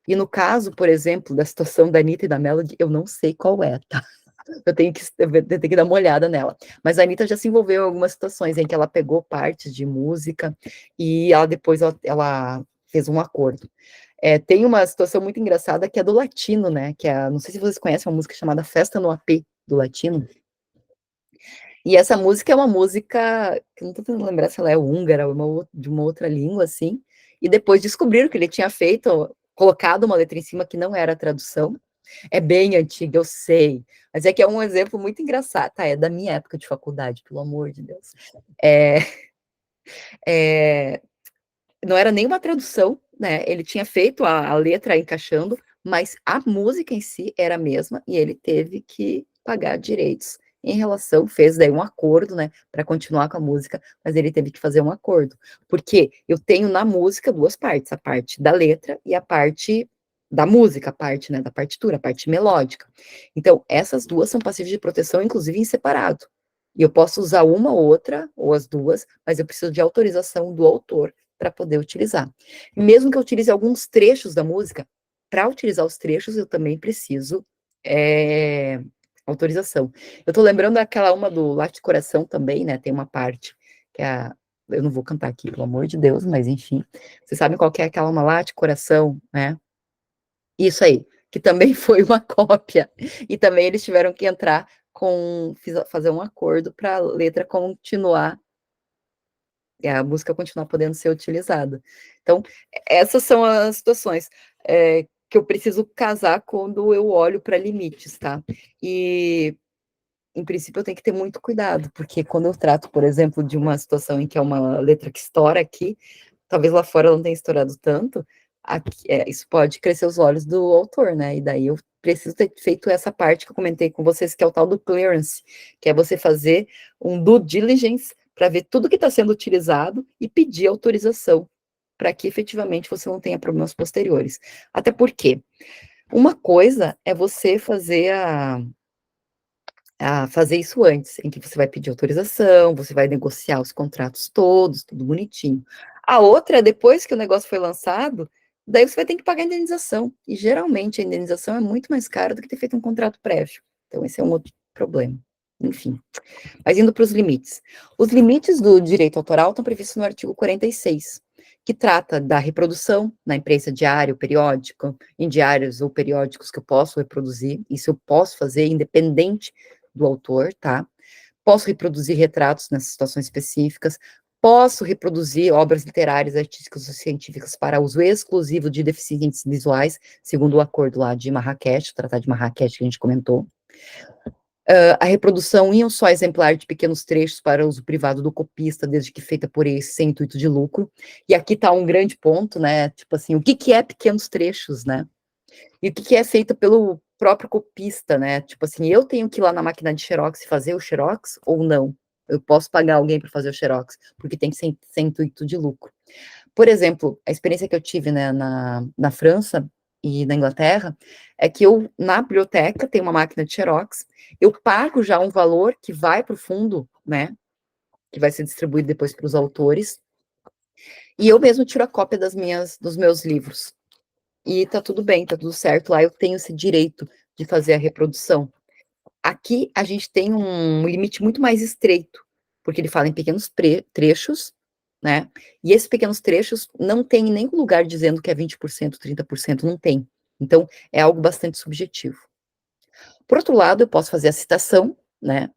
S1: E no caso, por exemplo, da situação da Anitta e da Melody, eu não sei qual é, tá? Eu tenho que dar uma olhada nela. Mas a Anitta já se envolveu em algumas situações em que ela pegou partes de música e depois ela fez um acordo. Tem uma situação muito engraçada que é do Latino, né? Não sei se vocês conhecem uma música chamada Festa no AP, do Latino. E essa música é uma música, que não estou tentando lembrar se ela é húngara ou de uma outra língua, assim. E depois descobriram que ele tinha colocado uma letra em cima que não era a tradução. É bem antiga, eu sei. Mas é que é um exemplo muito engraçado. Tá, é da minha época de faculdade, pelo amor de Deus. Não era nenhuma tradução, né? Ele tinha feito a letra encaixando, mas a música em si era a mesma e ele teve que pagar direitos em relação, fez daí um acordo, né, para continuar com a música, mas ele teve que fazer um acordo, porque eu tenho na música duas partes, a parte da letra e a parte da música, a parte, né, da partitura, a parte melódica. Então, essas duas são passíveis de proteção, inclusive em separado. E eu posso usar uma ou outra, ou as duas, mas eu preciso de autorização do autor para poder utilizar. Mesmo que eu utilize alguns trechos da música, para utilizar os trechos, eu também preciso autorização. Eu estou lembrando uma do Late Coração também, né? Tem uma parte que é eu não vou cantar aqui, pelo amor de Deus, mas enfim, vocês sabem qual que é aquela alma latte, coração, né? Isso aí, que também foi uma cópia, e também eles tiveram que entrar fazer um acordo para a letra continuar, a música continuar podendo ser utilizada. Então, essas são as situações que eu preciso casar quando eu olho para limites, tá? E, em princípio, eu tenho que ter muito cuidado, porque quando eu trato, por exemplo, de uma situação em que é uma letra que estoura aqui, talvez lá fora não tenha estourado tanto, aqui, isso pode crescer os olhos do autor, né? E daí eu preciso ter feito essa parte que eu comentei com vocês, que é o tal do clearance, que é você fazer um due diligence para ver tudo que está sendo utilizado e pedir autorização, para que efetivamente você não tenha problemas posteriores. Até porque uma coisa é você fazer fazer isso antes, em que você vai pedir autorização, você vai negociar os contratos todos, tudo bonitinho. A outra é depois que o negócio foi lançado, daí você vai ter que pagar a indenização. E geralmente a indenização é muito mais cara do que ter feito um contrato prévio. Então, esse é um outro problema. Enfim. Mas indo para os limites. Os limites do direito autoral estão previstos no artigo 46, que trata da reprodução na imprensa diária ou periódica, em diários ou periódicos que eu posso reproduzir, isso eu posso fazer independente do autor, tá? Posso reproduzir retratos nessas situações específicas, posso reproduzir obras literárias, artísticas ou científicas para uso exclusivo de deficientes visuais, segundo o acordo lá de Marrakech, o Tratado de Marrakech que a gente comentou. A reprodução em um só exemplar de pequenos trechos para uso privado do copista, desde que feita por ele sem intuito de lucro. E aqui está um grande ponto, né? Tipo assim, o que é pequenos trechos, né? E o que é feito pelo próprio copista, né? Tipo assim, eu tenho que ir lá na máquina de xerox e fazer o xerox ou não? Eu posso pagar alguém para fazer o xerox, porque tem que ser sem intuito de lucro. Por exemplo, a experiência que eu tive, né, na França e na Inglaterra, é que eu, na biblioteca, tenho uma máquina de xerox, eu pago já um valor que vai para o fundo, né, que vai ser distribuído depois para os autores, e eu mesmo tiro a cópia dos meus livros. E tá tudo bem, tá tudo certo, lá eu tenho esse direito de fazer a reprodução. Aqui a gente tem um limite muito mais estreito, porque ele fala em pequenos trechos, né? E esses pequenos trechos não tem em nenhum lugar dizendo que é 20%, 30%, não tem. Então, é algo bastante subjetivo. Por outro lado, eu posso fazer a citação, né?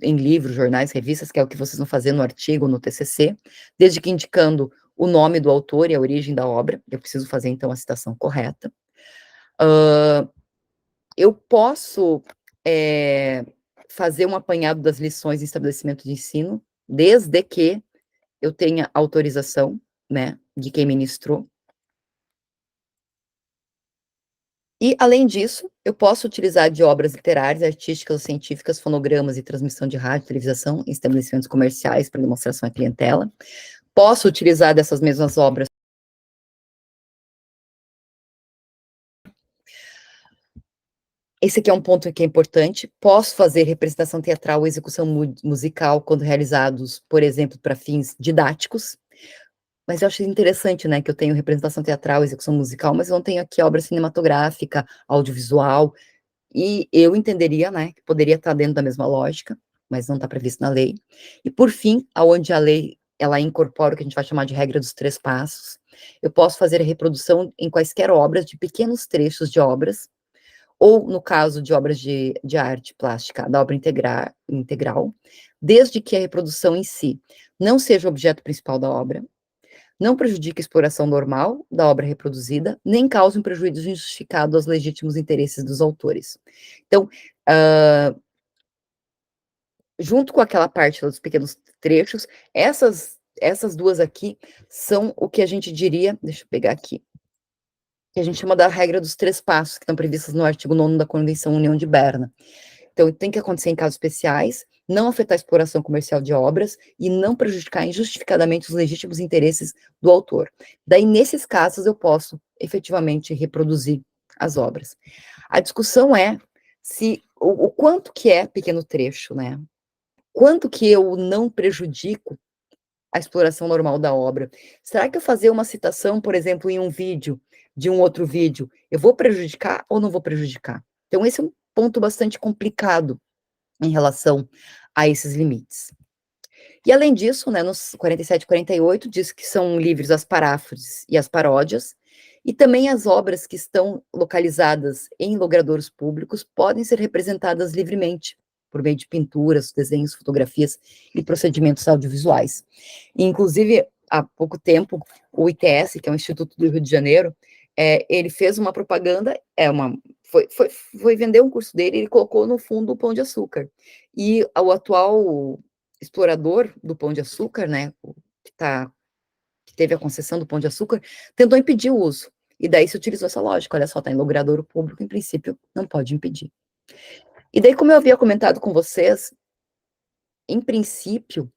S1: Em livros, jornais, revistas, que é o que vocês vão fazer no artigo, no TCC, desde que indicando o nome do autor e a origem da obra. Eu preciso fazer, então, a citação correta. Eu posso fazer um apanhado das lições em estabelecimento de ensino, desde que eu tenha autorização, né, de quem ministrou. E, além disso, eu posso utilizar de obras literárias, artísticas ou científicas, fonogramas e transmissão de rádio, televisão em estabelecimentos comerciais para demonstração à clientela. Posso utilizar dessas mesmas obras. Esse aqui é um ponto que é importante. Posso fazer representação teatral ou execução musical quando realizados, por exemplo, para fins didáticos. Mas eu acho interessante, né, que eu tenho representação teatral, execução musical, mas eu não tenho aqui obra cinematográfica, audiovisual, e eu entenderia, né, que poderia estar dentro da mesma lógica, mas não está previsto na lei. E, por fim, aonde a lei, ela incorpora o que a gente vai chamar de regra dos 3 passos, eu posso fazer a reprodução em quaisquer obras, de pequenos trechos de obras, ou, no caso de obras de arte plástica, da obra integral, desde que a reprodução em si não seja o objeto principal da obra, não prejudique a exploração normal da obra reproduzida, nem cause um prejuízo injustificado aos legítimos interesses dos autores. Então, junto com aquela parte dos pequenos trechos, essas duas aqui são o que a gente diria, deixa eu pegar aqui, que a gente chama da regra dos 3 passos, que estão previstas no artigo 9º da Convenção União de Berna. Então, tem que acontecer em casos especiais, não afetar a exploração comercial de obras e não prejudicar injustificadamente os legítimos interesses do autor. Daí, nesses casos, eu posso efetivamente reproduzir as obras. A discussão é se o quanto que é pequeno trecho, né? Quanto que eu não prejudico a exploração normal da obra? Será que eu fazer uma citação, por exemplo, em um vídeo, de um outro vídeo, eu vou prejudicar ou não vou prejudicar? Então, esse é um ponto bastante complicado em relação a esses limites. E além disso, né, nos 47 e 48, diz que são livres as paráfrases e as paródias, e também as obras que estão localizadas em logradouros públicos podem ser representadas livremente, por meio de pinturas, desenhos, fotografias e procedimentos audiovisuais. E, inclusive, há pouco tempo, o ITS, que é o Instituto do Rio de Janeiro, ele fez uma propaganda, foi vender um curso dele, ele colocou no fundo o Pão de Açúcar. E o atual explorador do Pão de Açúcar, né, que teve a concessão do Pão de Açúcar, tentou impedir o uso. E daí se utilizou essa lógica, olha só, está em logradouro público, em princípio, não pode impedir. E daí, como eu havia comentado com vocês, em princípio,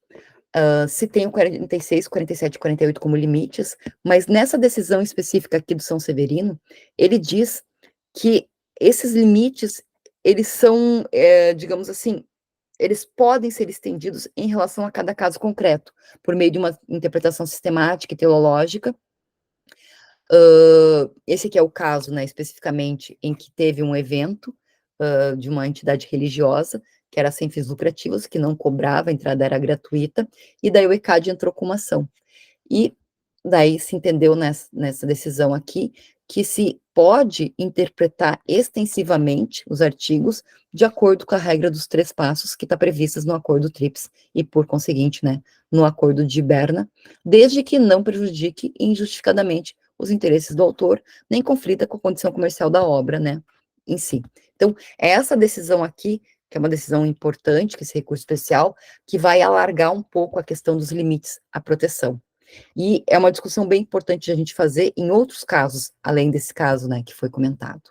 S1: se tem o 46, 47 e 48 como limites, mas nessa decisão específica aqui do São Severino, ele diz que esses limites, eles são, digamos assim, eles podem ser estendidos em relação a cada caso concreto, por meio de uma interpretação sistemática e teleológica. Esse aqui é o caso, né, especificamente, em que teve um evento de uma entidade religiosa, que era sem fins lucrativos, que não cobrava, a entrada era gratuita, e daí o ECAD entrou com uma ação. E daí se entendeu nessa decisão aqui, que se pode interpretar extensivamente os artigos de acordo com a regra dos 3 passos que está previstas no Acordo TRIPS e, por conseguinte, né, no Acordo de Berna, desde que não prejudique injustificadamente os interesses do autor, nem conflita com a condição comercial da obra, né, em si. Então, é essa decisão aqui, que é uma decisão importante, que esse recurso especial, que vai alargar um pouco a questão dos limites à proteção. E é uma discussão bem importante de a gente fazer em outros casos, além desse caso, né, que foi comentado.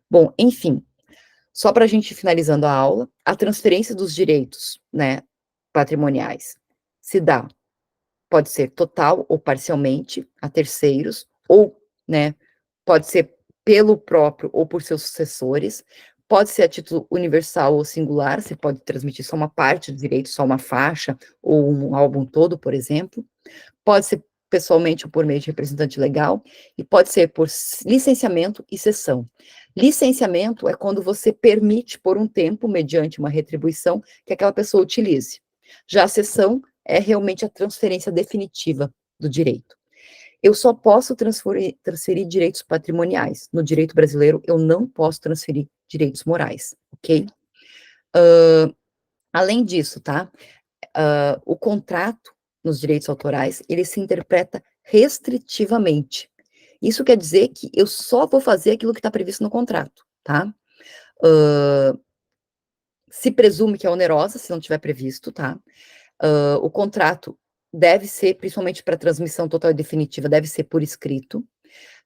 S1: Bom, enfim, só para a gente finalizando a aula, a transferência dos direitos, né, patrimoniais se dá, pode ser total ou parcialmente, a terceiros, ou, né, pode ser pelo próprio ou por seus sucessores, pode ser a título universal ou singular, você pode transmitir só uma parte do direito, só uma faixa, ou um álbum todo, por exemplo, pode ser pessoalmente ou por meio de representante legal, e pode ser por licenciamento e cessão. Licenciamento é quando você permite por um tempo, mediante uma retribuição, que aquela pessoa utilize. Já a cessão é realmente a transferência definitiva do direito. Eu só posso transferir direitos patrimoniais. No direito brasileiro, eu não posso transferir direitos morais, ok? Além disso, tá? O contrato nos direitos autorais, ele se interpreta restritivamente. Isso quer dizer que eu só vou fazer aquilo que está previsto no contrato, tá? Se presume que é onerosa, se não tiver previsto, tá? O contrato deve ser, principalmente para transmissão total e definitiva, deve ser por escrito.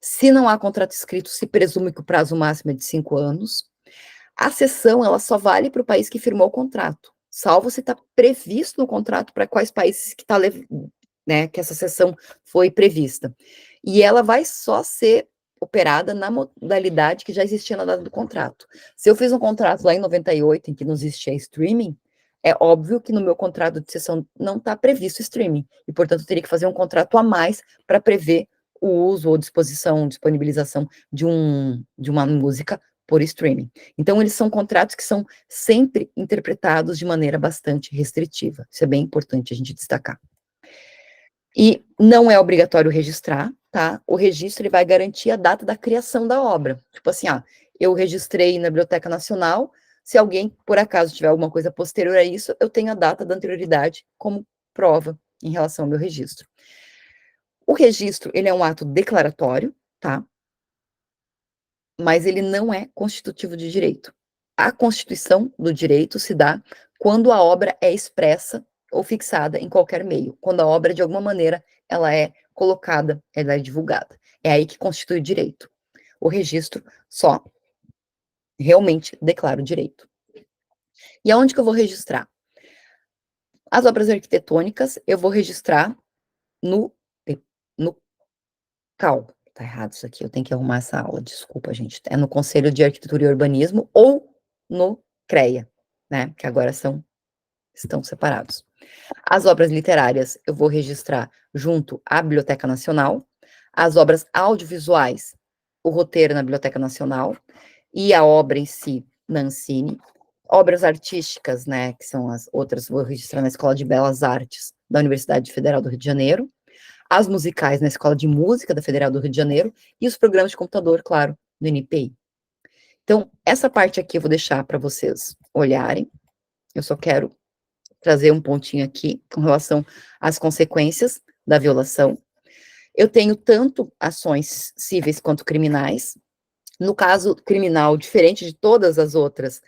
S1: Se não há contrato escrito, se presume que o prazo máximo é de 5 anos. A cessão, ela só vale para o país que firmou o contrato, salvo se está previsto no contrato para quais países que né, que essa cessão foi prevista. E ela vai só ser operada na modalidade que já existia na data do contrato. Se eu fiz um contrato lá em 98, em que não existia streaming, é óbvio que no meu contrato de cessão não está previsto streaming, e, portanto, eu teria que fazer um contrato a mais para prever o uso ou disponibilização de uma música por streaming. Então, eles são contratos que são sempre interpretados de maneira bastante restritiva. Isso é bem importante a gente destacar. E não é obrigatório registrar, tá? O registro, ele vai garantir a data da criação da obra. Tipo assim, eu registrei na Biblioteca Nacional, se alguém, por acaso, tiver alguma coisa posterior a isso, eu tenho a data da anterioridade como prova em relação ao meu registro. O registro, ele é um ato declaratório, tá? Mas ele não é constitutivo de direito. A constituição do direito se dá quando a obra é expressa ou fixada em qualquer meio, quando a obra, de alguma maneira, ela é colocada, ela é divulgada. É aí que constitui o direito. O registro só realmente declara o direito. E aonde que eu vou registrar? As obras arquitetônicas, eu vou registrar no CAU. Tá errado isso aqui, eu tenho que arrumar essa aula, desculpa, gente. É no Conselho de Arquitetura e Urbanismo ou no CREA, né, que agora estão separados. As obras literárias eu vou registrar junto à Biblioteca Nacional, as obras audiovisuais, o roteiro na Biblioteca Nacional, e a obra em si na Ancine. obras artísticas, né, que são as outras, vou registrar na Escola de Belas Artes da Universidade Federal do Rio de Janeiro, as musicais na Escola de Música da Federal do Rio de Janeiro e os programas de computador, claro, do NPI. Então, essa parte aqui eu vou deixar para vocês olharem. Eu só quero trazer um pontinho aqui com relação às consequências da violação. Eu tenho tanto ações cíveis quanto criminais. No caso criminal, diferente de todas as outras,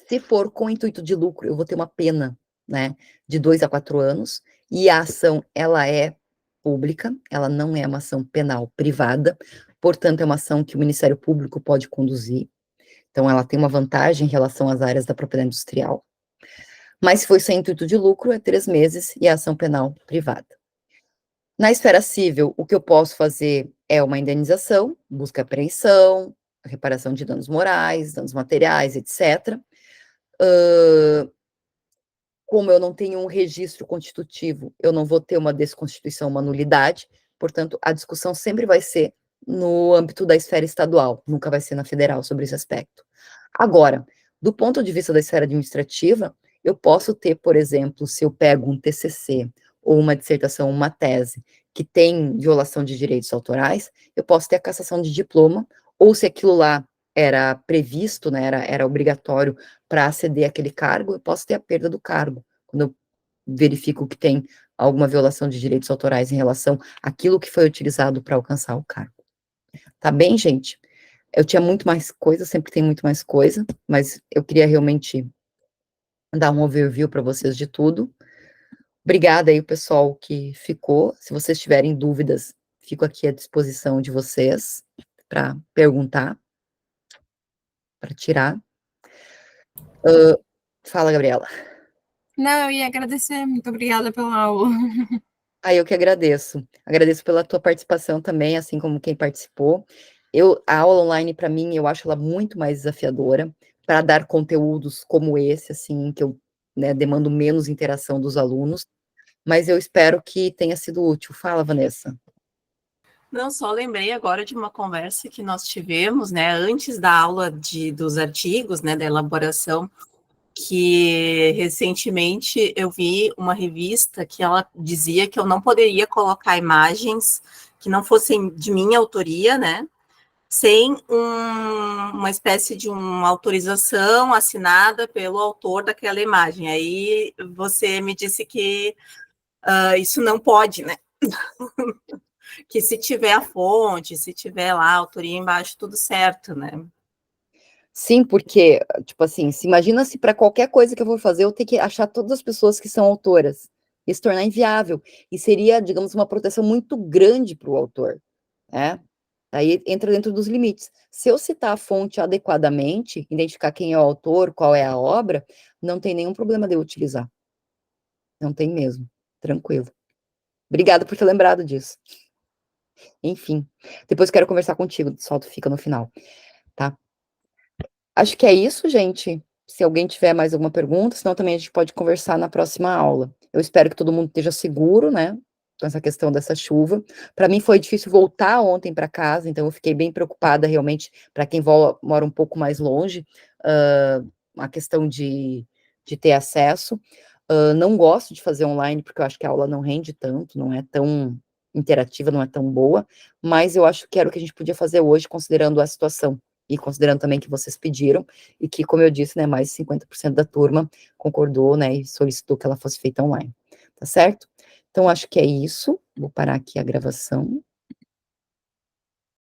S1: se for com intuito de lucro, eu vou ter uma pena, né, de 2 a 4 anos, e a ação, ela é pública, ela não é uma ação penal privada, portanto, é uma ação que o Ministério Público pode conduzir, então ela tem uma vantagem em relação às áreas da propriedade industrial. Mas se for sem intuito de lucro, é 3 meses e é ação penal privada. Na esfera civil, o que eu posso fazer é uma indenização, busca e apreensão, reparação de danos morais, danos materiais, etc. Como eu não tenho um registro constitutivo, eu não vou ter uma desconstituição, uma nulidade, portanto, a discussão sempre vai ser no âmbito da esfera estadual, nunca vai ser na federal sobre esse aspecto. Agora, do ponto de vista da esfera administrativa, eu posso ter, por exemplo, se eu pego um TCC ou uma dissertação, uma tese, que tem violação de direitos autorais, eu posso ter a cassação de diploma, ou se aquilo lá era previsto, né, era obrigatório para aceder àquele cargo, eu posso ter a perda do cargo, quando eu verifico que tem alguma violação de direitos autorais em relação àquilo que foi utilizado para alcançar o cargo. Tá bem, gente? Eu tinha muito mais coisa, sempre tem muito mais coisa, mas eu queria realmente dar um overview para vocês de tudo. Obrigada aí, o pessoal que ficou. Se vocês tiverem dúvidas, fico aqui à disposição de vocês para perguntar, para tirar. Fala, Gabriela.
S2: Não, eu ia agradecer, muito obrigada pela aula.
S1: Eu que agradeço. Agradeço pela tua participação também, assim como quem participou. A aula online, para mim, eu acho ela muito mais desafiadora para dar conteúdos como esse, assim, que eu, né, demando menos interação dos alunos, mas eu espero que tenha sido útil. Fala, Vanessa.
S4: Não, só lembrei agora de uma conversa que nós tivemos, né, antes da aula dos artigos, né, da elaboração, que recentemente eu vi uma revista que ela dizia que eu não poderia colocar imagens que não fossem de minha autoria, né, sem uma espécie de uma autorização assinada pelo autor daquela imagem. Aí você me disse que isso não pode, né? Que se tiver a fonte, se tiver lá a autoria embaixo, tudo certo, né?
S1: Sim, porque, tipo assim, se imagina se para qualquer coisa que eu vou fazer, eu ter que achar todas as pessoas que são autoras, e se tornar inviável, e seria, digamos, uma proteção muito grande para o autor, né? Aí entra dentro dos limites. Se eu citar a fonte adequadamente, identificar quem é o autor, qual é a obra, não tem nenhum problema de eu utilizar. Não tem mesmo. Tranquilo. Obrigada por ter lembrado disso. Enfim, depois quero conversar contigo, solto fica no final, tá? Acho que é isso, gente. Se alguém tiver mais alguma pergunta, senão também a gente pode conversar na próxima aula. Eu espero que todo mundo esteja seguro, né? Com essa questão dessa chuva. Para mim foi difícil voltar ontem para casa, então eu fiquei bem preocupada realmente para quem mora um pouco mais longe, a questão de ter acesso. Não gosto de fazer online, porque eu acho que a aula não rende tanto, não é tão interativa, não é tão boa, mas eu acho que era o que a gente podia fazer hoje, considerando a situação. E considerando também que vocês pediram, e que, como eu disse, né, mais de 50% da turma concordou, né, e solicitou que ela fosse feita online, tá certo? Então, acho que é isso, vou parar aqui a gravação.